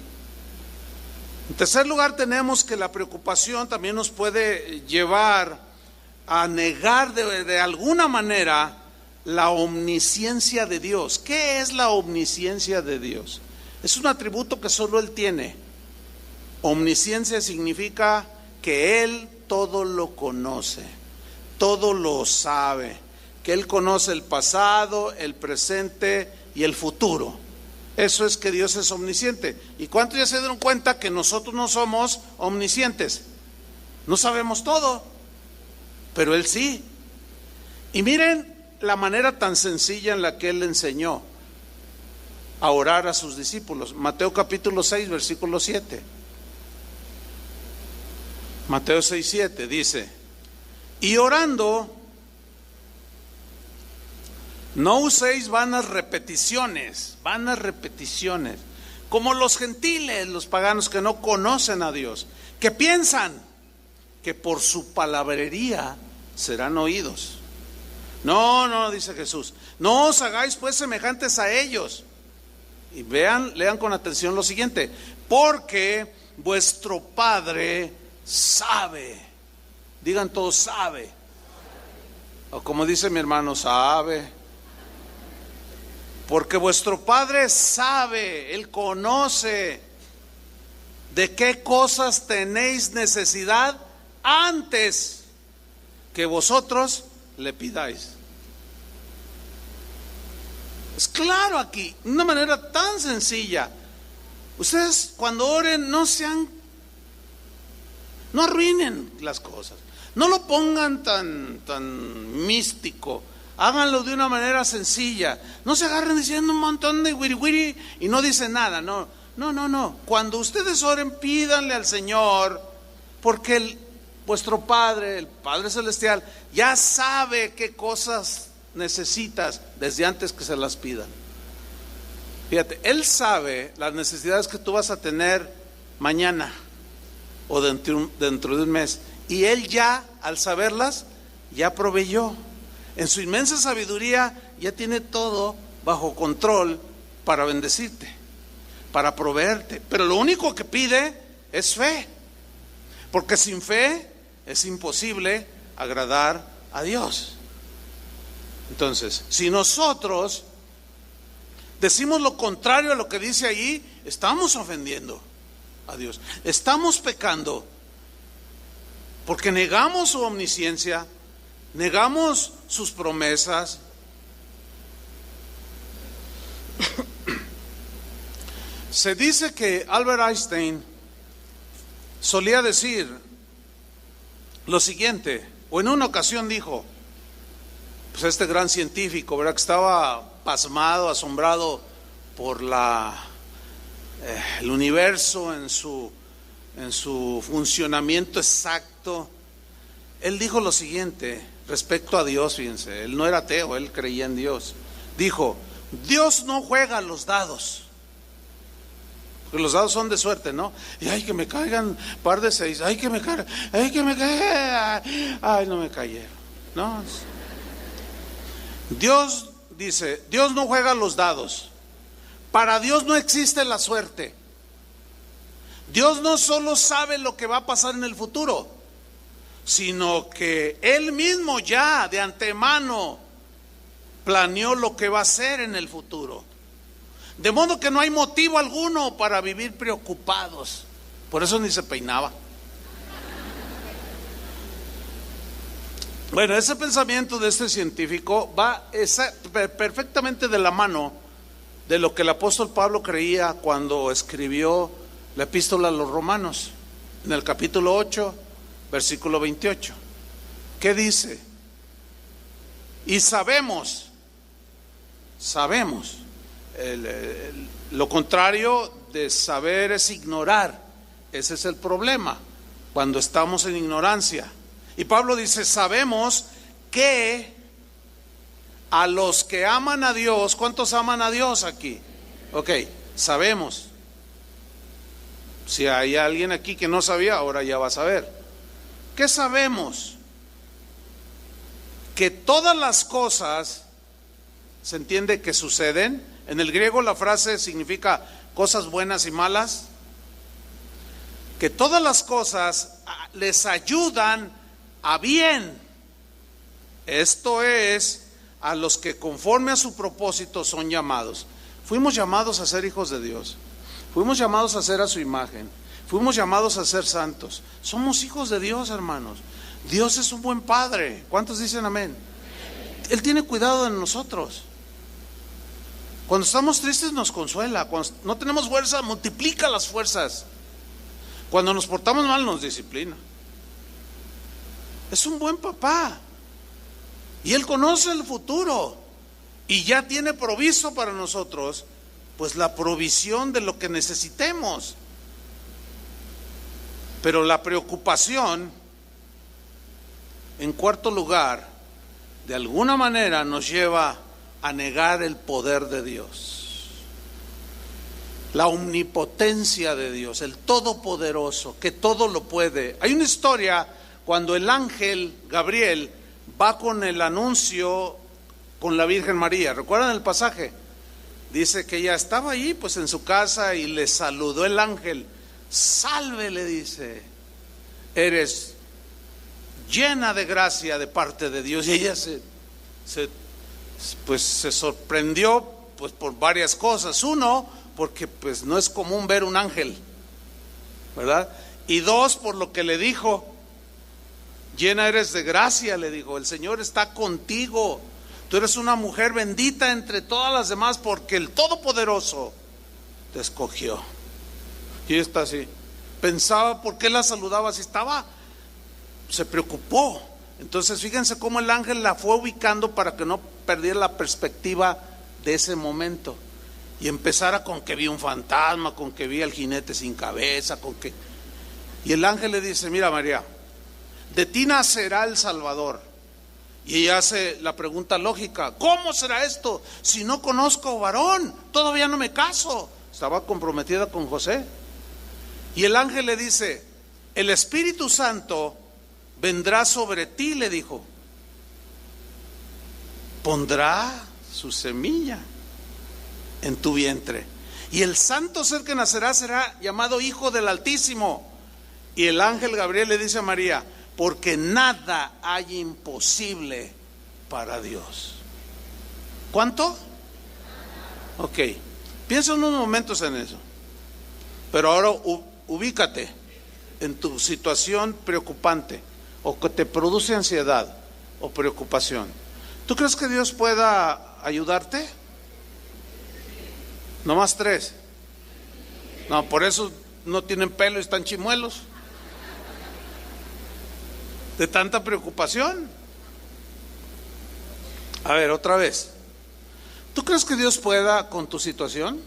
En tercer lugar, tenemos que la preocupación también nos puede llevar a negar de alguna manera la omnisciencia de Dios. ¿Qué es la omnisciencia de Dios? Es un atributo que solo Él tiene. Omnisciencia significa que Él todo lo conoce, todo lo sabe, que Él conoce el pasado, el presente y el futuro. Eso es que Dios es omnisciente. ¿Y cuántos ya se dieron cuenta que nosotros no somos omniscientes? No sabemos todo, pero Él sí. Y miren la manera tan sencilla en la que Él enseñó a orar a sus discípulos. Mateo capítulo 6, versículo 7. Mateo 6, 7 dice: y orando, no uséis vanas repeticiones, como los gentiles, los paganos que no conocen a Dios, que piensan que por su palabrería serán oídos. No, dice Jesús, no os hagáis pues semejantes a ellos. Y lean con atención lo siguiente: porque vuestro Padre sabe. Digan todos, sabe. O como dice mi hermano, sabe. Porque vuestro Padre sabe, Él conoce de qué cosas tenéis necesidad antes que vosotros le pidáis. Es claro aquí, de una manera tan sencilla. Ustedes cuando oren no arruinen las cosas, no lo pongan tan místico. Háganlo de una manera sencilla. No se agarren diciendo un montón de wiri wiri y no dicen nada. No. Cuando ustedes oren, pídanle al Señor, porque vuestro Padre, el Padre Celestial, ya sabe qué cosas necesitas desde antes que se las pidan. Fíjate, Él sabe las necesidades que tú vas a tener mañana o dentro de un mes. Y Él ya, al saberlas, ya proveyó. En su inmensa sabiduría ya tiene todo bajo control para bendecirte, para proveerte. Pero lo único que pide es fe, porque sin fe es imposible agradar a Dios. Entonces, si nosotros decimos lo contrario a lo que dice ahí, estamos ofendiendo a Dios, estamos pecando, porque negamos su omnisciencia, negamos sus promesas. Se dice que Albert Einstein solía decir lo siguiente, o en una ocasión dijo, pues este gran científico, ¿verdad?, que estaba pasmado, asombrado por el universo en su funcionamiento exacto. Él dijo lo siguiente respecto a Dios, fíjense, él no era ateo, él creía en Dios. Dijo: Dios no juega a los dados, porque los dados son de suerte, ¿no? Y ay, que me caigan par de 6, ay, que me caigan, ay, no me cayeron, ¿no? Dios dice, Dios no juega a los dados. Para Dios no existe la suerte. Dios no solo sabe lo que va a pasar en el futuro, sino que Él mismo ya de antemano planeó lo que va a hacer en el futuro. De modo que no hay motivo alguno para vivir preocupados. Por eso ni se peinaba. Bueno, ese pensamiento de este científico va perfectamente de la mano de lo que el apóstol Pablo creía cuando escribió la epístola a los Romanos, en el capítulo 8, versículo 28. ¿Qué dice? Y sabemos, lo contrario de saber es ignorar. Ese es el problema, cuando estamos en ignorancia. Y Pablo dice, sabemos que a los que aman a Dios, ¿cuántos aman a Dios aquí? Ok, sabemos. Si hay alguien aquí que no sabía, ahora ya va a saber. ¿Qué sabemos? Que todas las cosas, ¿se entiende que suceden? En el griego la frase significa cosas buenas y malas. Que todas las cosas les ayudan a bien. Esto es, a los que conforme a su propósito son llamados. Fuimos llamados a ser hijos de Dios. Fuimos llamados a ser a su imagen. Fuimos llamados a ser santos. Somos hijos de Dios, hermanos. Dios es un buen Padre. ¿Cuántos dicen amén? Él tiene cuidado de nosotros. Cuando estamos tristes nos consuela. Cuando no tenemos fuerza, multiplica las fuerzas. Cuando nos portamos mal nos disciplina. Es un buen papá. Y Él conoce el futuro. Y ya tiene provisto para nosotros, pues la provisión de lo que necesitemos. Pero la preocupación, en cuarto lugar, de alguna manera nos lleva a negar el poder de Dios, la omnipotencia de Dios, el todopoderoso, que todo lo puede. Hay una historia cuando el ángel Gabriel va con el anuncio con la Virgen María. ¿Recuerdan el pasaje? Dice que ella estaba ahí pues en su casa y le saludó el ángel. Salve, le dice, eres llena de gracia de parte de Dios. Y ella se sorprendió pues por varias cosas. Uno, porque pues no es común ver un ángel, ¿verdad? Y dos, por lo que le dijo. Llena eres de gracia, le dijo, el Señor está contigo. Tú eres una mujer bendita entre todas las demás, porque el Todopoderoso te escogió. Y ella está así. Pensaba por qué la saludaba así. Se preocupó. Entonces fíjense cómo el ángel la fue ubicando para que no perdiera la perspectiva de ese momento. Y empezara con que vi un fantasma, con que vi al jinete sin cabeza, Y el ángel le dice, mira María, de ti nacerá el Salvador. Y ella hace la pregunta lógica, ¿cómo será esto si no conozco varón? Todavía no me caso. Estaba comprometida con José. Y el ángel le dice, el Espíritu Santo vendrá sobre ti, le dijo. Pondrá su semilla en tu vientre. Y el santo ser que nacerá será llamado Hijo del Altísimo. Y el ángel Gabriel le dice a María, porque nada hay imposible para Dios. ¿Cuánto? Ok, piensa unos momentos en eso. Pero ahora ubícate en tu situación preocupante o que te produce ansiedad o preocupación. ¿Tú crees que Dios pueda ayudarte? No más 3. No, por eso no tienen pelo y están chimuelos. De tanta preocupación. A ver, otra vez. ¿Tú crees que Dios pueda con tu situación?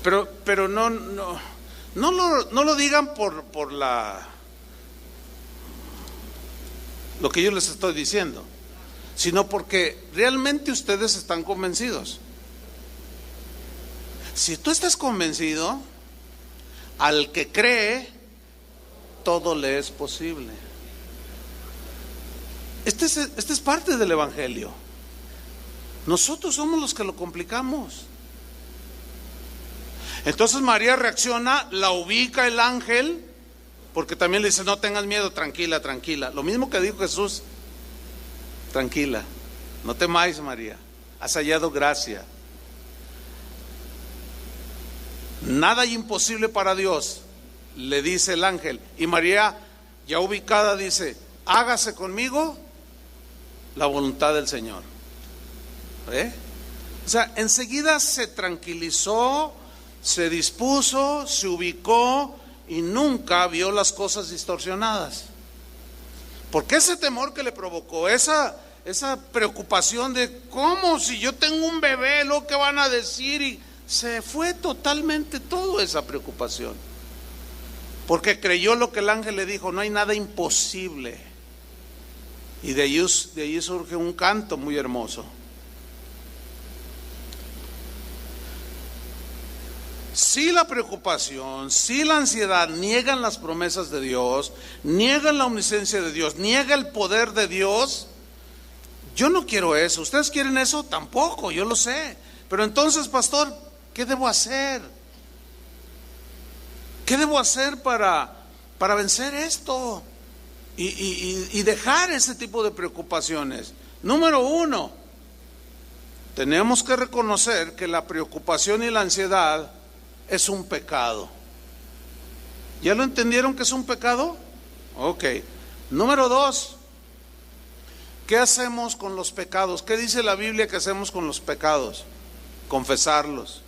Pero no lo digan por lo que yo les estoy diciendo, sino porque realmente ustedes están convencidos. Si tú estás convencido, al que cree, todo le es posible. Este es parte del Evangelio. Nosotros somos los que lo complicamos. Entonces María reacciona, la ubica el ángel, porque también le dice, no tengas miedo, tranquila, tranquila. Lo mismo que dijo Jesús, tranquila, no temáis María, has hallado gracia. Nada hay imposible para Dios, le dice el ángel. Y María, ya ubicada, dice, hágase conmigo la voluntad del Señor. O sea, enseguida se tranquilizó, se dispuso, se ubicó y nunca vio las cosas distorsionadas. Porque ese temor que le provocó, esa preocupación de cómo, si yo tengo un bebé, lo que van a decir, y se fue totalmente toda esa preocupación. Porque creyó lo que el ángel le dijo, no hay nada imposible. Y de allí surge un canto muy hermoso. Si la preocupación, si la ansiedad niegan las promesas de Dios, niegan la omnisciencia de Dios, niega el poder de Dios, yo no quiero eso. ¿Ustedes quieren eso? Tampoco, yo lo sé. Pero entonces, pastor, ¿qué debo hacer? ¿Qué debo hacer para vencer esto? Y dejar ese tipo de preocupaciones. Número uno, tenemos que reconocer que la preocupación y la ansiedad es un pecado. ¿Ya lo entendieron que es un pecado? Ok. Número dos, ¿qué hacemos con los pecados? ¿Qué dice la Biblia que hacemos con los pecados? Confesarlos.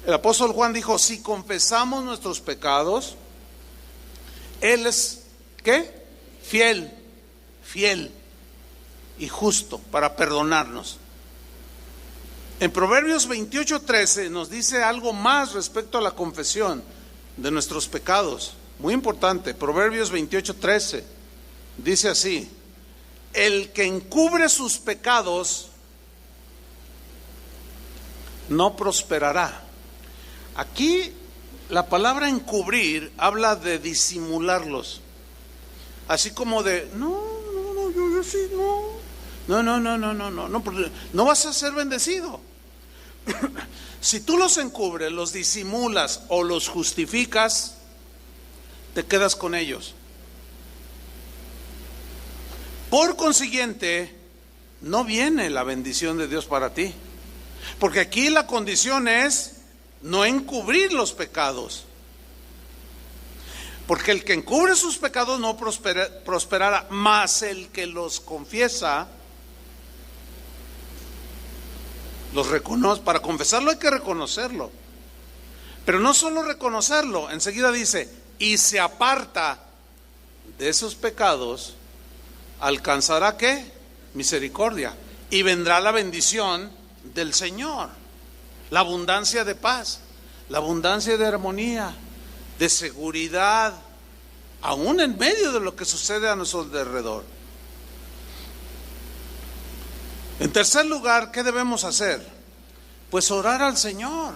El apóstol Juan dijo, si confesamos nuestros pecados, Él es, ¿qué? Fiel y justo para perdonarnos. En Proverbios 28:13 nos dice algo más respecto a la confesión de nuestros pecados. Muy importante, Proverbios 28:13 dice así: el que encubre sus pecados no prosperará. Aquí la palabra encubrir habla de disimularlos. Así como de, yo sí, no vas a ser bendecido. Si tú los encubres, los disimulas o los justificas, te quedas con ellos. Por consiguiente, no viene la bendición de Dios para ti. Porque aquí la condición es no encubrir los pecados. Porque el que encubre sus pecados no prosperará, mas el que los confiesa, los reconoce. Para confesarlo hay que reconocerlo. Pero no solo reconocerlo, enseguida dice, y se aparta de esos pecados, alcanzará ¿qué? Misericordia. Y vendrá la bendición del Señor, la abundancia de paz, la abundancia de armonía, de seguridad, aún en medio de lo que sucede a nuestro alrededor. En tercer lugar, ¿qué debemos hacer? Pues orar al Señor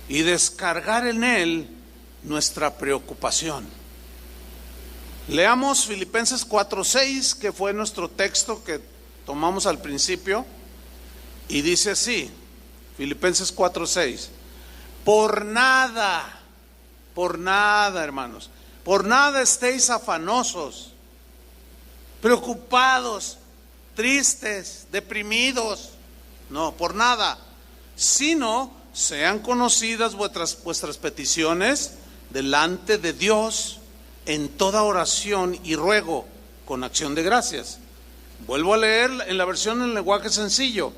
y descargar en Él nuestra preocupación. Leamos Filipenses 4:6, que fue nuestro texto que tomamos al principio, y dice así, Filipenses 4:6: por nada, hermanos, por nada estéis afanosos, preocupados, tristes, deprimidos, no, por nada, sino sean conocidas vuestras peticiones delante de Dios en toda oración y ruego con acción de gracias. Vuelvo a leer en la versión en lenguaje sencillo: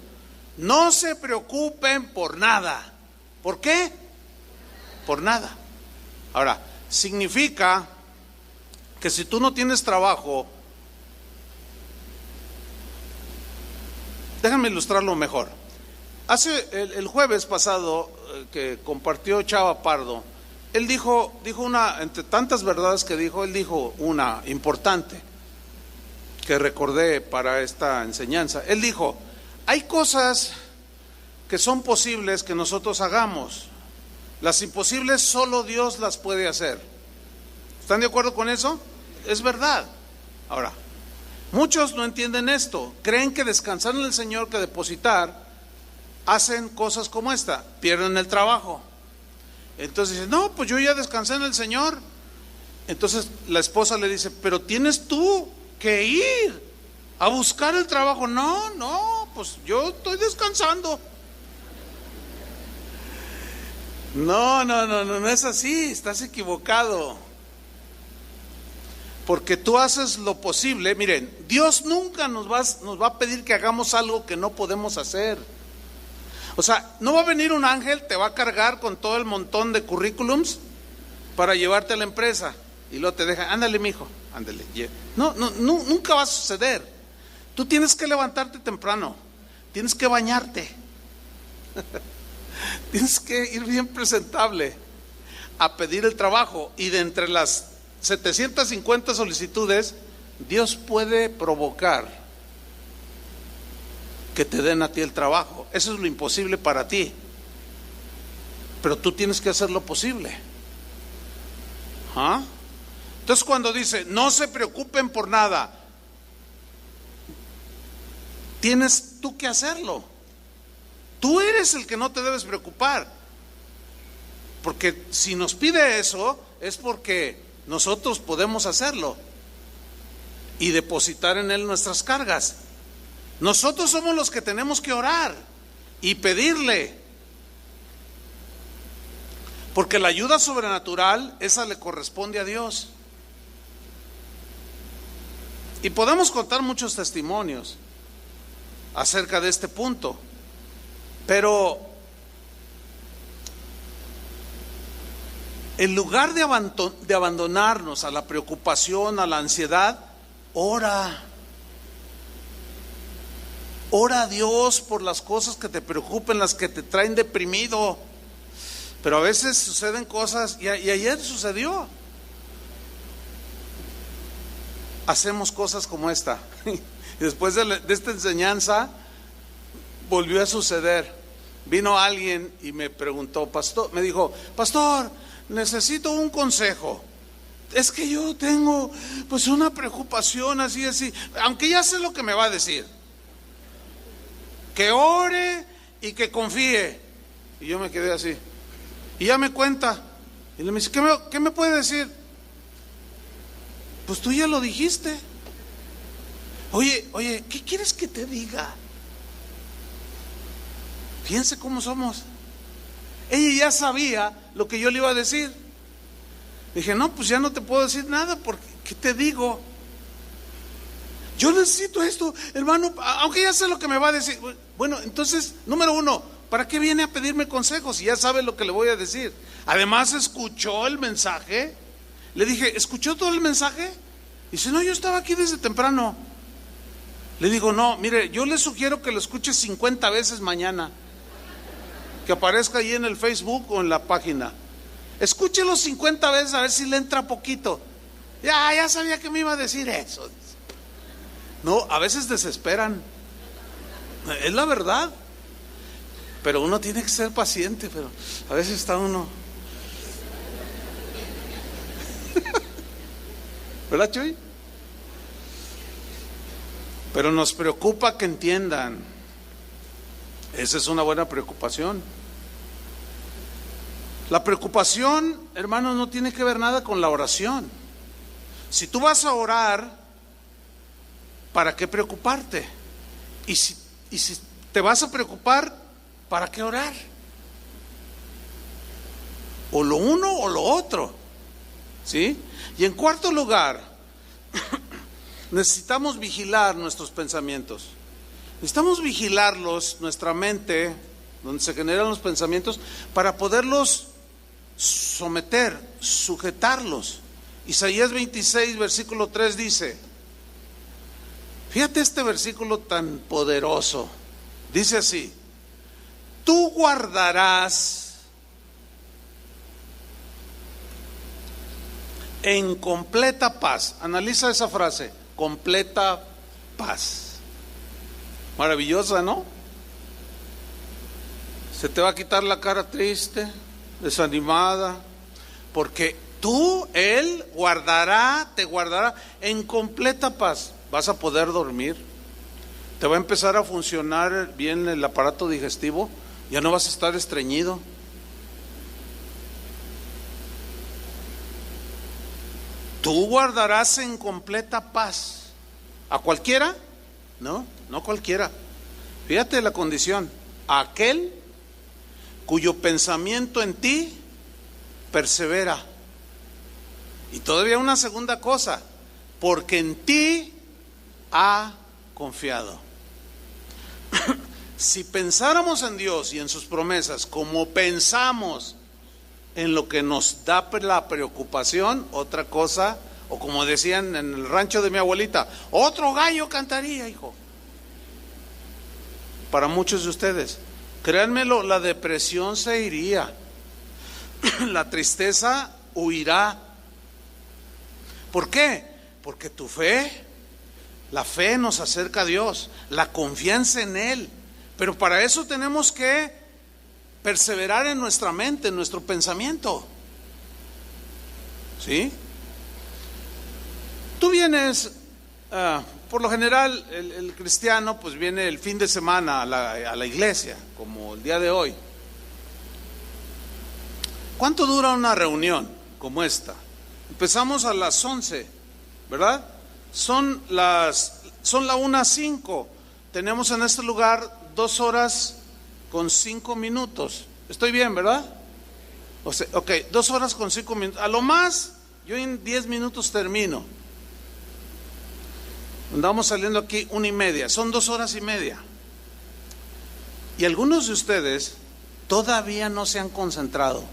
no se preocupen por nada. ¿Por qué? Por nada. Ahora, significa que si tú no tienes trabajo, déjame ilustrarlo mejor. El jueves pasado que compartió Chava Pardo, él dijo una, entre tantas verdades que dijo, él dijo una importante que recordé para esta enseñanza. Él dijo, hay cosas que son posibles que nosotros hagamos. Las imposibles solo Dios las puede hacer. ¿Están de acuerdo con eso? Es verdad. Ahora, muchos no entienden esto. Creen que descansar en el Señor, que depositar, hacen cosas como esta: pierden el trabajo. Entonces dicen, no, pues yo ya descansé en el Señor. Entonces la esposa le dice, pero tienes tú que ir a buscar el trabajo. No, pues yo estoy descansando. No es así, estás equivocado. porque tú haces lo posible. Miren, Dios nunca nos va a pedir que hagamos algo que no podemos hacer. O sea, no va a venir un ángel, te va a cargar con todo el montón de currículums para llevarte a la empresa y luego te deja, ándale mijo, ándale. No, nunca va a suceder. Tú tienes que levantarte temprano, tienes que bañarte, tienes que ir bien presentable a pedir el trabajo, y de entre las 750 solicitudes, Dios puede provocar que te den a ti el trabajo. Eso es lo imposible para ti, pero tú tienes que hacer lo posible. ¿Ah? Entonces cuando dice no se preocupen por nada, tienes tú que hacerlo. Tú eres el que no te debes preocupar, porque si nos pide eso es porque nosotros podemos hacerlo y depositar en Él nuestras cargas. Nosotros somos los que tenemos que orar y pedirle, porque la ayuda sobrenatural, esa le corresponde a Dios. Y podemos contar muchos testimonios acerca de este punto, pero en lugar de abandonarnos a la preocupación, a la ansiedad, ora a Dios por las cosas que te preocupen, las que te traen deprimido. Pero a veces suceden cosas, y ayer sucedió. Hacemos cosas como esta, y después de esta enseñanza volvió a suceder. Vino alguien y me preguntó, pastor, me dijo, pastor, necesito un consejo. Es que yo tengo pues una preocupación así, aunque ya sé lo que me va a decir, que ore y que confíe. Y yo me quedé así, y ya me cuenta, y le dice, ¿qué me puede decir? Pues tú ya lo dijiste. Oye, ¿qué quieres que te diga? Fíjense cómo somos. Ella ya sabía lo que yo le iba a decir. Dije, no, pues ya no te puedo decir nada, porque ¿qué te digo? Yo necesito esto, hermano, aunque ya sé lo que me va a decir. Bueno, entonces, número uno, ¿para qué viene a pedirme consejos si ya sabe lo que le voy a decir? Además, escuchó el mensaje. Le dije, ¿escuchó todo el mensaje? Dice, no, yo estaba aquí desde temprano. Le digo, no, mire, yo le sugiero que lo escuche 50 veces mañana, que aparezca ahí en el Facebook o en la página. Escúchelo 50 veces a ver si le entra poquito. Ya sabía que me iba a decir eso. No, a veces desesperan, es la verdad, pero uno tiene que ser paciente. Pero a veces está uno ¿verdad, Chuy? Pero nos preocupa que entiendan. Esa es una buena preocupación. La preocupación, hermanos, no tiene que ver nada con la oración. Si tú vas a orar, ¿para qué preocuparte? Y si te vas a preocupar, ¿para qué orar? O lo uno o lo otro, ¿sí? Y en cuarto lugar, necesitamos vigilar nuestros pensamientos. Necesitamos vigilarlos, nuestra mente, donde se generan los pensamientos, para poderlos someter, sujetarlos. Isaías 26, versículo 3 dice, fíjate este versículo tan poderoso, dice así, tú guardarás en completa paz. Analiza esa frase, completa paz. Maravillosa, ¿no? Se te va a quitar la cara triste, desanimada, porque Él te guardará en completa paz. Vas a poder dormir, te va a empezar a funcionar bien el aparato digestivo, ya no vas a estar estreñido. Tú guardarás en completa paz. ¿A cualquiera? No cualquiera. Fíjate la condición, a aquel cuyo pensamiento en ti persevera. Y todavía una segunda cosa, porque en ti ha confiado. Si pensáramos en Dios y en sus promesas como pensamos en lo que nos da la preocupación, otra cosa, o como decían en el rancho de mi abuelita, otro gallo cantaría, hijo. Para muchos de ustedes, créanmelo, la depresión se iría, la tristeza huirá. ¿Por qué? Porque tu fe, la fe nos acerca a Dios, la confianza en Él. Pero para eso tenemos que perseverar en nuestra mente, en nuestro pensamiento. ¿Sí? Tú vienes, por lo general, el cristiano pues viene el fin de semana a la iglesia, como el día de hoy. ¿Cuánto dura una reunión como esta? Empezamos a las 11, ¿verdad? Son la 1:05. Tenemos en este lugar 2 horas con 5 minutos. Estoy bien, ¿verdad? O sea, ok, 2 horas con 5 minutos. A lo más, yo en 10 minutos termino. Andamos saliendo aquí 1:30. Son 2 horas y media. Y algunos de ustedes todavía no se han concentrado.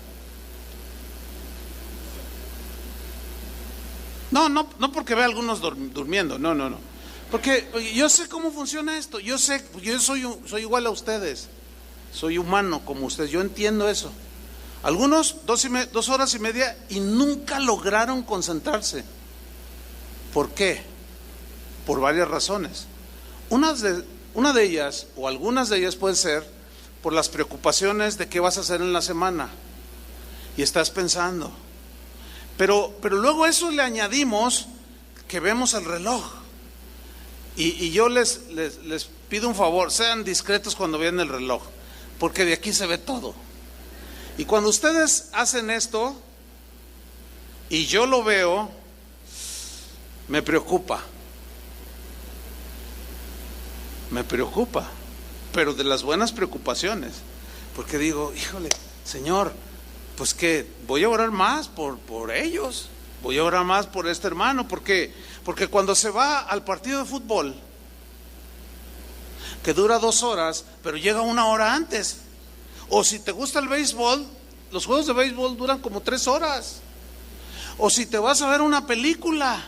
No porque vea a algunos durmiendo, no. Porque yo sé cómo funciona esto, yo soy igual a ustedes, soy humano como ustedes, yo entiendo eso. Algunos 2 horas y media y nunca lograron concentrarse. ¿Por qué? Por varias razones. Una de ellas, o algunas de ellas puede ser por las preocupaciones de qué vas a hacer en la semana. Y estás pensando. Pero luego a eso le añadimos que vemos el reloj. Y yo les pido un favor, sean discretos cuando vean el reloj, porque de aquí se ve todo. Y cuando ustedes hacen esto, y yo lo veo, me preocupa, pero de las buenas preocupaciones, porque digo, híjole, Señor, pues que voy a orar más por ellos. Voy a orar más por este hermano, porque cuando se va al partido de fútbol, que dura 2 horas, pero llega 1 hora antes. O si te gusta el béisbol, los juegos de béisbol duran como 3 horas. O si te vas a ver una película,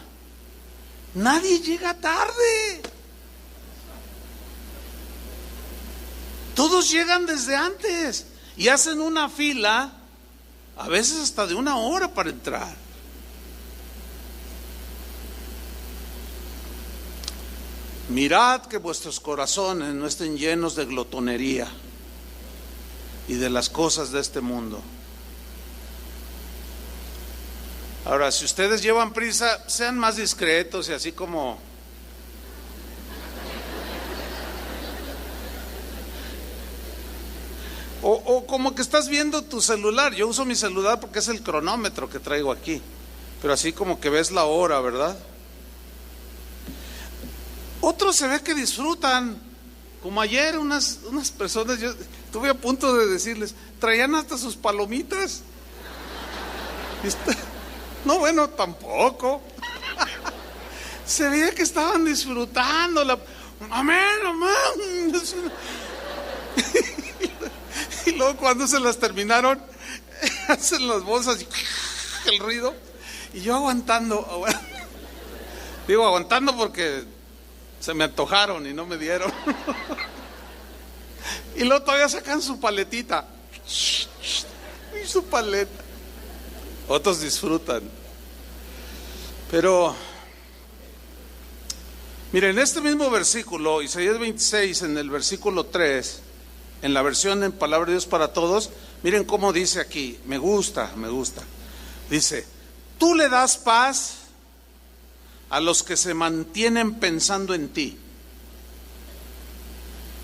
nadie llega tarde. Todos llegan desde antes y hacen una fila, a veces hasta de 1 hora para entrar. Mirad que vuestros corazones no estén llenos de glotonería y de las cosas de este mundo. Ahora, si ustedes llevan prisa, sean más discretos y así como... O como que estás viendo tu celular. Yo uso mi celular porque es el cronómetro que traigo aquí. Pero así como que ves la hora, ¿verdad? Otros se ve que disfrutan, como ayer unas personas, yo estuve a punto de decirles, traían hasta sus palomitas. No, bueno, tampoco. Se veía que estaban disfrutando. Amén. Y luego cuando se las terminaron, hacen las bolsas y el ruido. Y yo aguantando porque se me antojaron y no me dieron. Y luego todavía sacan su paletita. Y su paleta. Otros disfrutan. Pero, miren, este mismo versículo, Isaías 26, en el versículo 3, en la versión en Palabra de Dios para Todos, miren cómo dice aquí, me gusta. Dice, tú le das paz a los que se mantienen pensando en ti,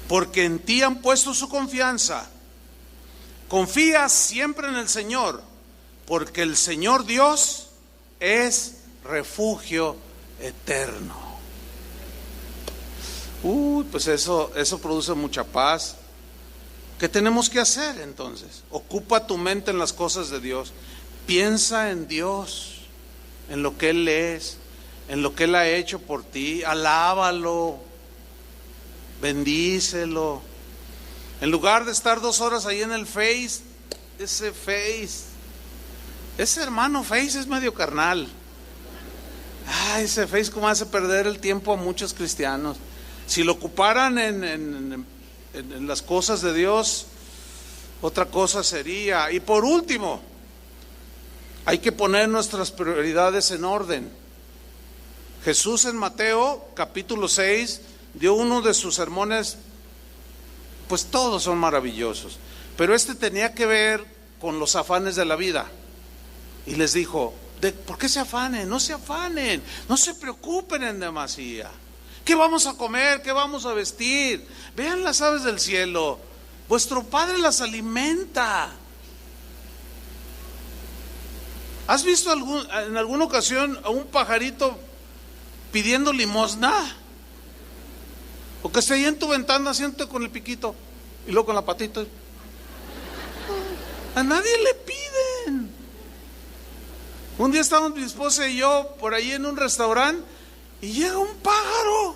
porque en ti han puesto su confianza. Confía siempre en el Señor, porque el Señor Dios es refugio eterno. Pues eso produce mucha paz. ¿Qué tenemos que hacer entonces? Ocupa tu mente en las cosas de Dios. Piensa en Dios, en lo que Él es, en lo que Él ha hecho por ti. Alábalo, bendícelo. En lugar de estar 2 horas ahí en el Face, ese hermano Face es medio carnal. Ese Face como hace perder el tiempo a muchos cristianos. Si lo ocuparan en las cosas de Dios, otra cosa sería. Y por último, hay que poner nuestras prioridades en orden. Jesús en Mateo capítulo 6 dio uno de sus sermones, pues todos son maravillosos, pero este tenía que ver con los afanes de la vida. Y les dijo: ¿por qué se afanen? No se afanen, no se preocupen en demasía. ¿Qué vamos a comer? ¿Qué vamos a vestir? Vean las aves del cielo, vuestro Padre las alimenta. ¿Has visto en alguna ocasión a un pajarito pidiendo limosna? O que esté ahí en tu ventana, siente con el piquito y luego con la patita. A nadie le piden. Un día estábamos mi esposa y yo por ahí en un restaurante y llega un pájaro.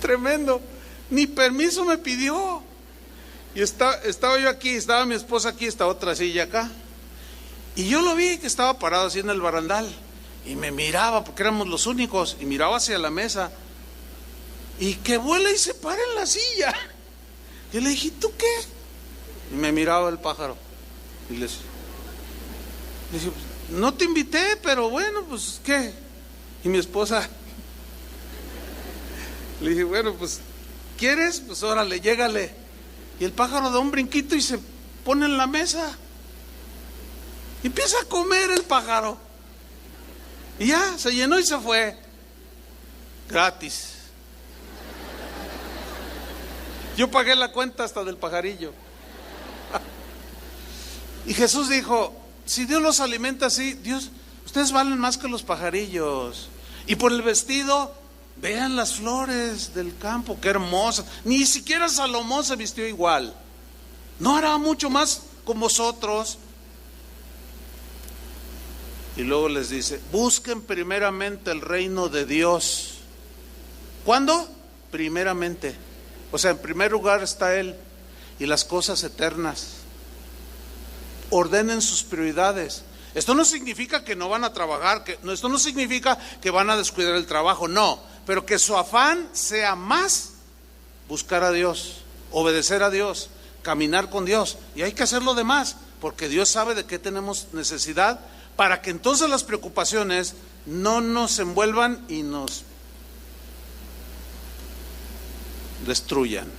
Tremendo. Ni permiso me pidió. Y estaba yo aquí, estaba mi esposa aquí, estaba otra silla acá. Y yo lo vi que estaba parado así en el barandal. Y me miraba porque éramos los únicos. Y miraba hacia la mesa. Y que vuela y se para en la silla. Y le dije: ¿tú qué? Y me miraba el pájaro. Y le dije: no te invité, pero bueno, pues ¿qué? Y mi esposa le dije: bueno, pues ¿quieres? Pues órale, llégale. Y el pájaro da un brinquito y se pone en la mesa. Y empieza a comer el pájaro. Y ya, se llenó y se fue. Gratis. Yo pagué la cuenta hasta del pajarillo. Y Jesús dijo: si Dios los alimenta así, ustedes valen más que los pajarillos. Y por el vestido, vean las flores del campo, qué hermosas. Ni siquiera Salomón se vistió igual. ¿No hará mucho más con vosotros? Y luego les dice: busquen primeramente el reino de Dios. ¿Cuándo? Primeramente. O sea, en primer lugar está Él y las cosas eternas. Ordenen sus prioridades. Esto no significa que no van a trabajar, esto no significa que van a descuidar el trabajo, no, pero que su afán sea más buscar a Dios, obedecer a Dios, caminar con Dios. Y hay que hacer lo demás, porque Dios sabe de qué tenemos necesidad, para que entonces las preocupaciones no nos envuelvan y nos destruyan.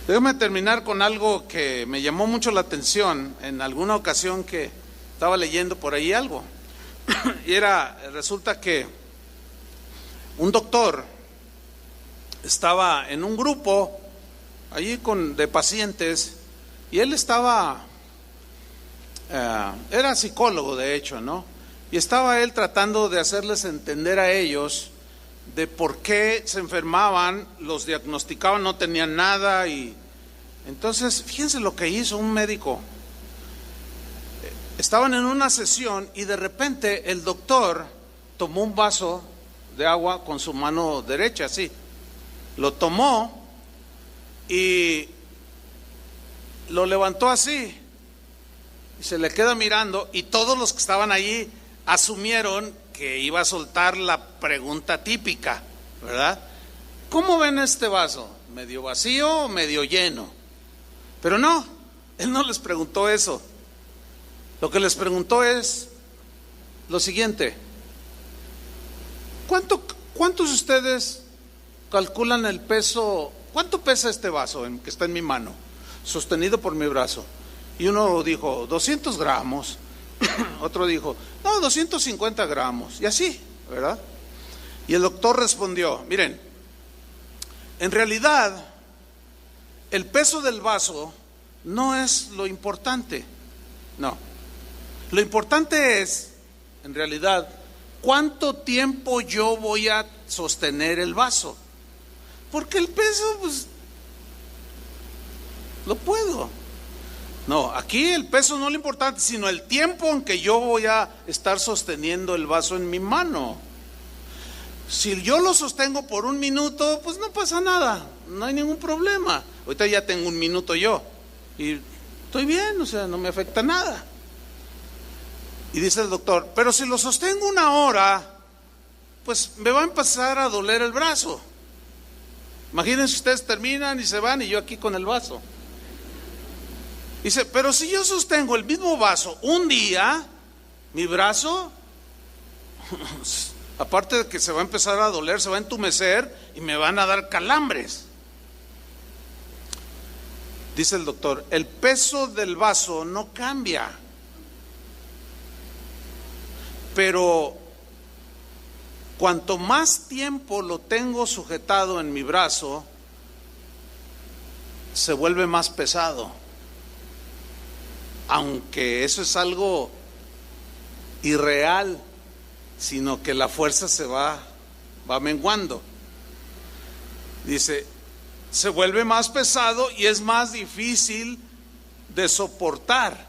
Déjame terminar con algo que me llamó mucho la atención en alguna ocasión que estaba leyendo por ahí algo. Y resulta que un doctor estaba en un grupo allí de pacientes, y él era psicólogo de hecho, ¿no? Y estaba él tratando de hacerles entender a ellos de por qué se enfermaban, los diagnosticaban, no tenían nada. Y entonces, fíjense lo que hizo un médico. Estaban en una sesión y de repente el doctor tomó un vaso de agua con su mano derecha, así. Lo tomó y lo levantó así. Y se le queda mirando, y todos los que estaban allí asumieron que iba a soltar la pregunta típica, ¿verdad? ¿Cómo ven este vaso? ¿Medio vacío o medio lleno? Pero no, él no les preguntó eso. Lo que les preguntó es lo siguiente: ¿cuántos de ustedes calculan el peso? ¿Cuánto pesa este vaso que está en mi mano, sostenido por mi brazo? Y uno dijo 200 gramos, otro dijo, no, 250 gramos, y así, ¿verdad? Y el doctor respondió: miren, en realidad el peso del vaso no es lo importante, no. Lo importante es, en realidad, cuánto tiempo yo voy a sostener el vaso. Porque el peso, pues, lo puedo. No, aquí el peso no es lo importante, sino el tiempo en que yo voy a estar sosteniendo el vaso en mi mano. Si yo lo sostengo por 1 minuto, pues no pasa nada, no hay ningún problema. Ahorita ya tengo 1 minuto yo y estoy bien, o sea, no me afecta nada. Y dice el doctor, pero si lo sostengo 1 hora, pues me va a empezar a doler el brazo. Imagínense, ustedes terminan y se van y yo aquí con el vaso. Dice, pero si yo sostengo el mismo vaso 1 día, mi brazo, aparte de que se va a empezar a doler, se va a entumecer y me van a dar calambres. Dice el doctor, el peso del vaso no cambia, pero cuanto más tiempo lo tengo sujetado en mi brazo, se vuelve más pesado. Aunque eso es algo irreal, sino que la fuerza se va menguando. Dice, se vuelve más pesado y es más difícil de soportar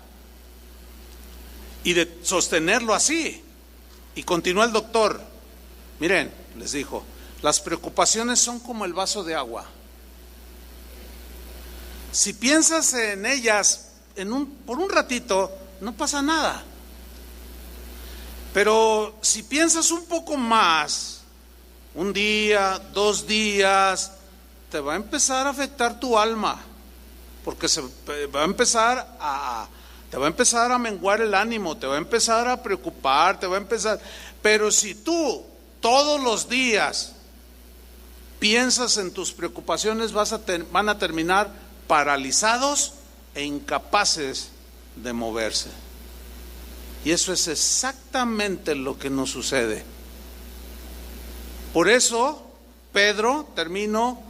y de sostenerlo así. Y continúa el doctor, miren, les dijo, las preocupaciones son como el vaso de agua. Si piensas en ellas por un ratito, no pasa nada. Pero si piensas un poco más, 1 día, 2 días, te va a empezar a afectar tu alma, porque te va a empezar a menguar el ánimo, te va a empezar a preocupar, pero si tú todos los días piensas en tus preocupaciones, van a terminar paralizados e incapaces de moverse. Y eso es exactamente lo que nos sucede. Por eso, Pedro, termino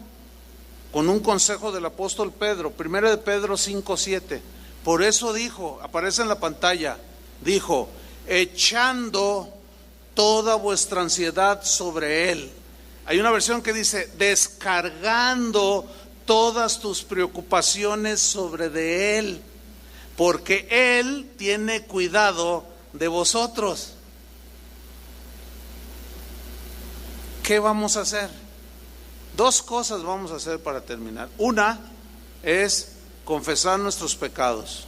con un consejo del apóstol Pedro, 1 de Pedro 5:7. Por eso dijo, aparece en la pantalla, dijo, echando toda vuestra ansiedad sobre Él. Hay una versión que dice, descargando todas tus preocupaciones sobre de Él, porque Él tiene cuidado de vosotros. ¿Qué vamos a hacer? 2 cosas vamos a hacer para terminar. Una es confesar nuestros pecados.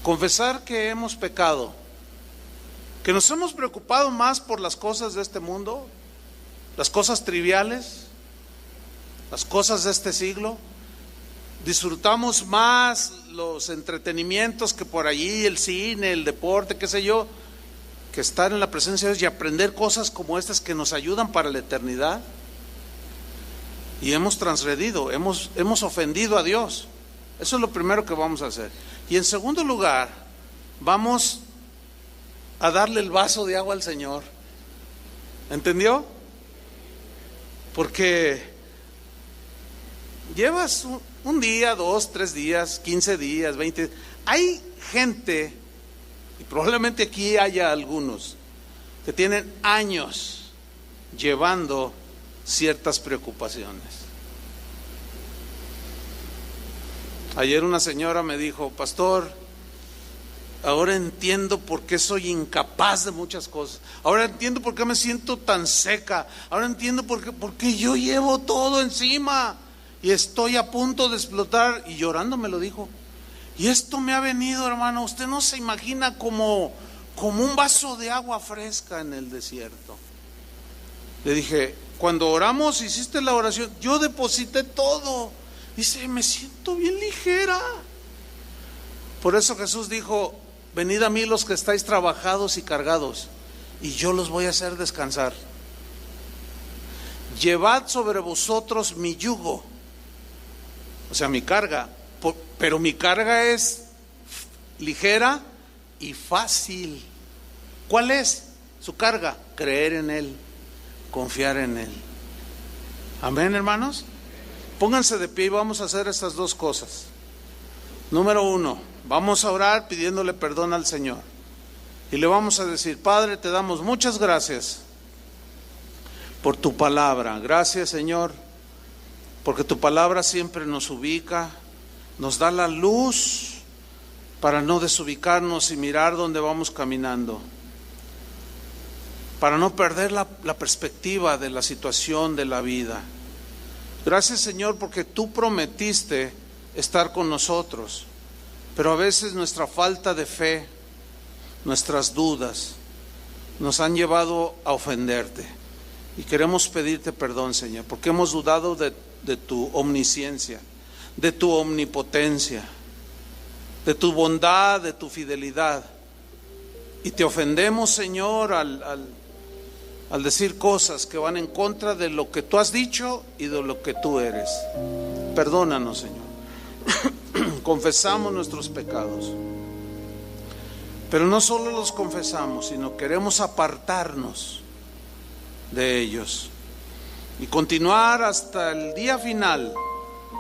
Confesar que hemos pecado, que nos hemos preocupado más por las cosas de este mundo, las cosas triviales, las cosas de este siglo. Disfrutamos más los entretenimientos que por allí, el cine, el deporte, qué sé yo, que estar en la presencia de Dios y aprender cosas como estas que nos ayudan para la eternidad. Y hemos transgredido, hemos ofendido a Dios. Eso es lo primero que vamos a hacer. Y en segundo lugar, vamos a darle el vaso de agua al Señor. ¿Entendió? Porque llevas un día, 2, 3 días, 15 días, 20. Hay gente, y probablemente aquí haya algunos, que tienen años llevando ciertas preocupaciones. Ayer una señora me dijo, pastor, ahora entiendo por qué soy incapaz de muchas cosas. Ahora entiendo por qué me siento tan seca. Ahora entiendo por qué yo llevo todo encima y estoy a punto de explotar. Y llorando me lo dijo. Y esto me ha venido, hermano, usted no se imagina como un vaso de agua fresca en el desierto. Le dije, cuando oramos, hiciste la oración, yo deposité todo. Dice, me siento bien ligera. Por eso Jesús dijo, venid a mí los que estáis trabajados y cargados, y yo los voy a hacer descansar. Llevad sobre vosotros mi yugo, o sea, mi carga, pero mi carga es ligera y fácil. ¿Cuál es su carga? Creer en Él, confiar en Él. Amén, hermanos. Pónganse de pie y vamos a hacer estas 2 cosas. Número 1, vamos a orar pidiéndole perdón al Señor. Y le vamos a decir, Padre, te damos muchas gracias por tu palabra. Gracias, Señor, porque tu palabra siempre nos ubica, nos da la luz para no desubicarnos y mirar dónde vamos caminando, para no perder la perspectiva de la situación de la vida. Gracias, Señor, porque tú prometiste estar con nosotros, pero a veces nuestra falta de fe, nuestras dudas, nos han llevado a ofenderte. Y queremos pedirte perdón, Señor, porque hemos dudado de tu omnisciencia, de tu omnipotencia, de tu bondad, de tu fidelidad. Y te ofendemos, Señor, al decir cosas que van en contra de lo que tú has dicho y de lo que tú eres. Perdónanos, Señor. Confesamos nuestros pecados, pero no solo los confesamos, sino queremos apartarnos de ellos y continuar hasta el día final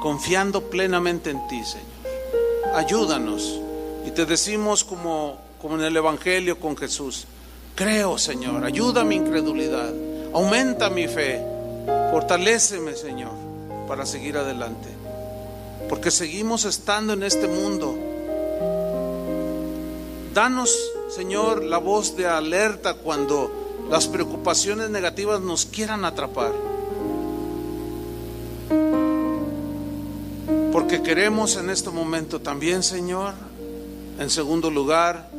confiando plenamente en ti, Señor. Ayúdanos. Y te decimos como en el Evangelio con Jesús: creo, Señor, ayuda mi incredulidad, aumenta mi fe, fortaléceme, Señor, para seguir adelante, porque seguimos estando en este mundo. Danos, Señor, la voz de alerta cuando las preocupaciones negativas nos quieran atrapar, porque queremos en este momento también, Señor, en segundo lugar,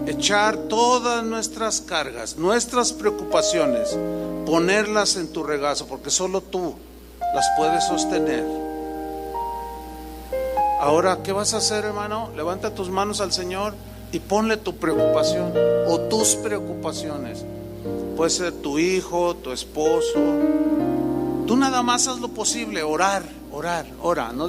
echar todas nuestras cargas, nuestras preocupaciones, ponerlas en tu regazo, porque solo tú las puedes sostener. Ahora, ¿qué vas a hacer, hermano? Levanta tus manos al Señor y ponle tu preocupación o tus preocupaciones. Puede ser tu hijo, tu esposo. Tú nada más haz lo posible, ora. No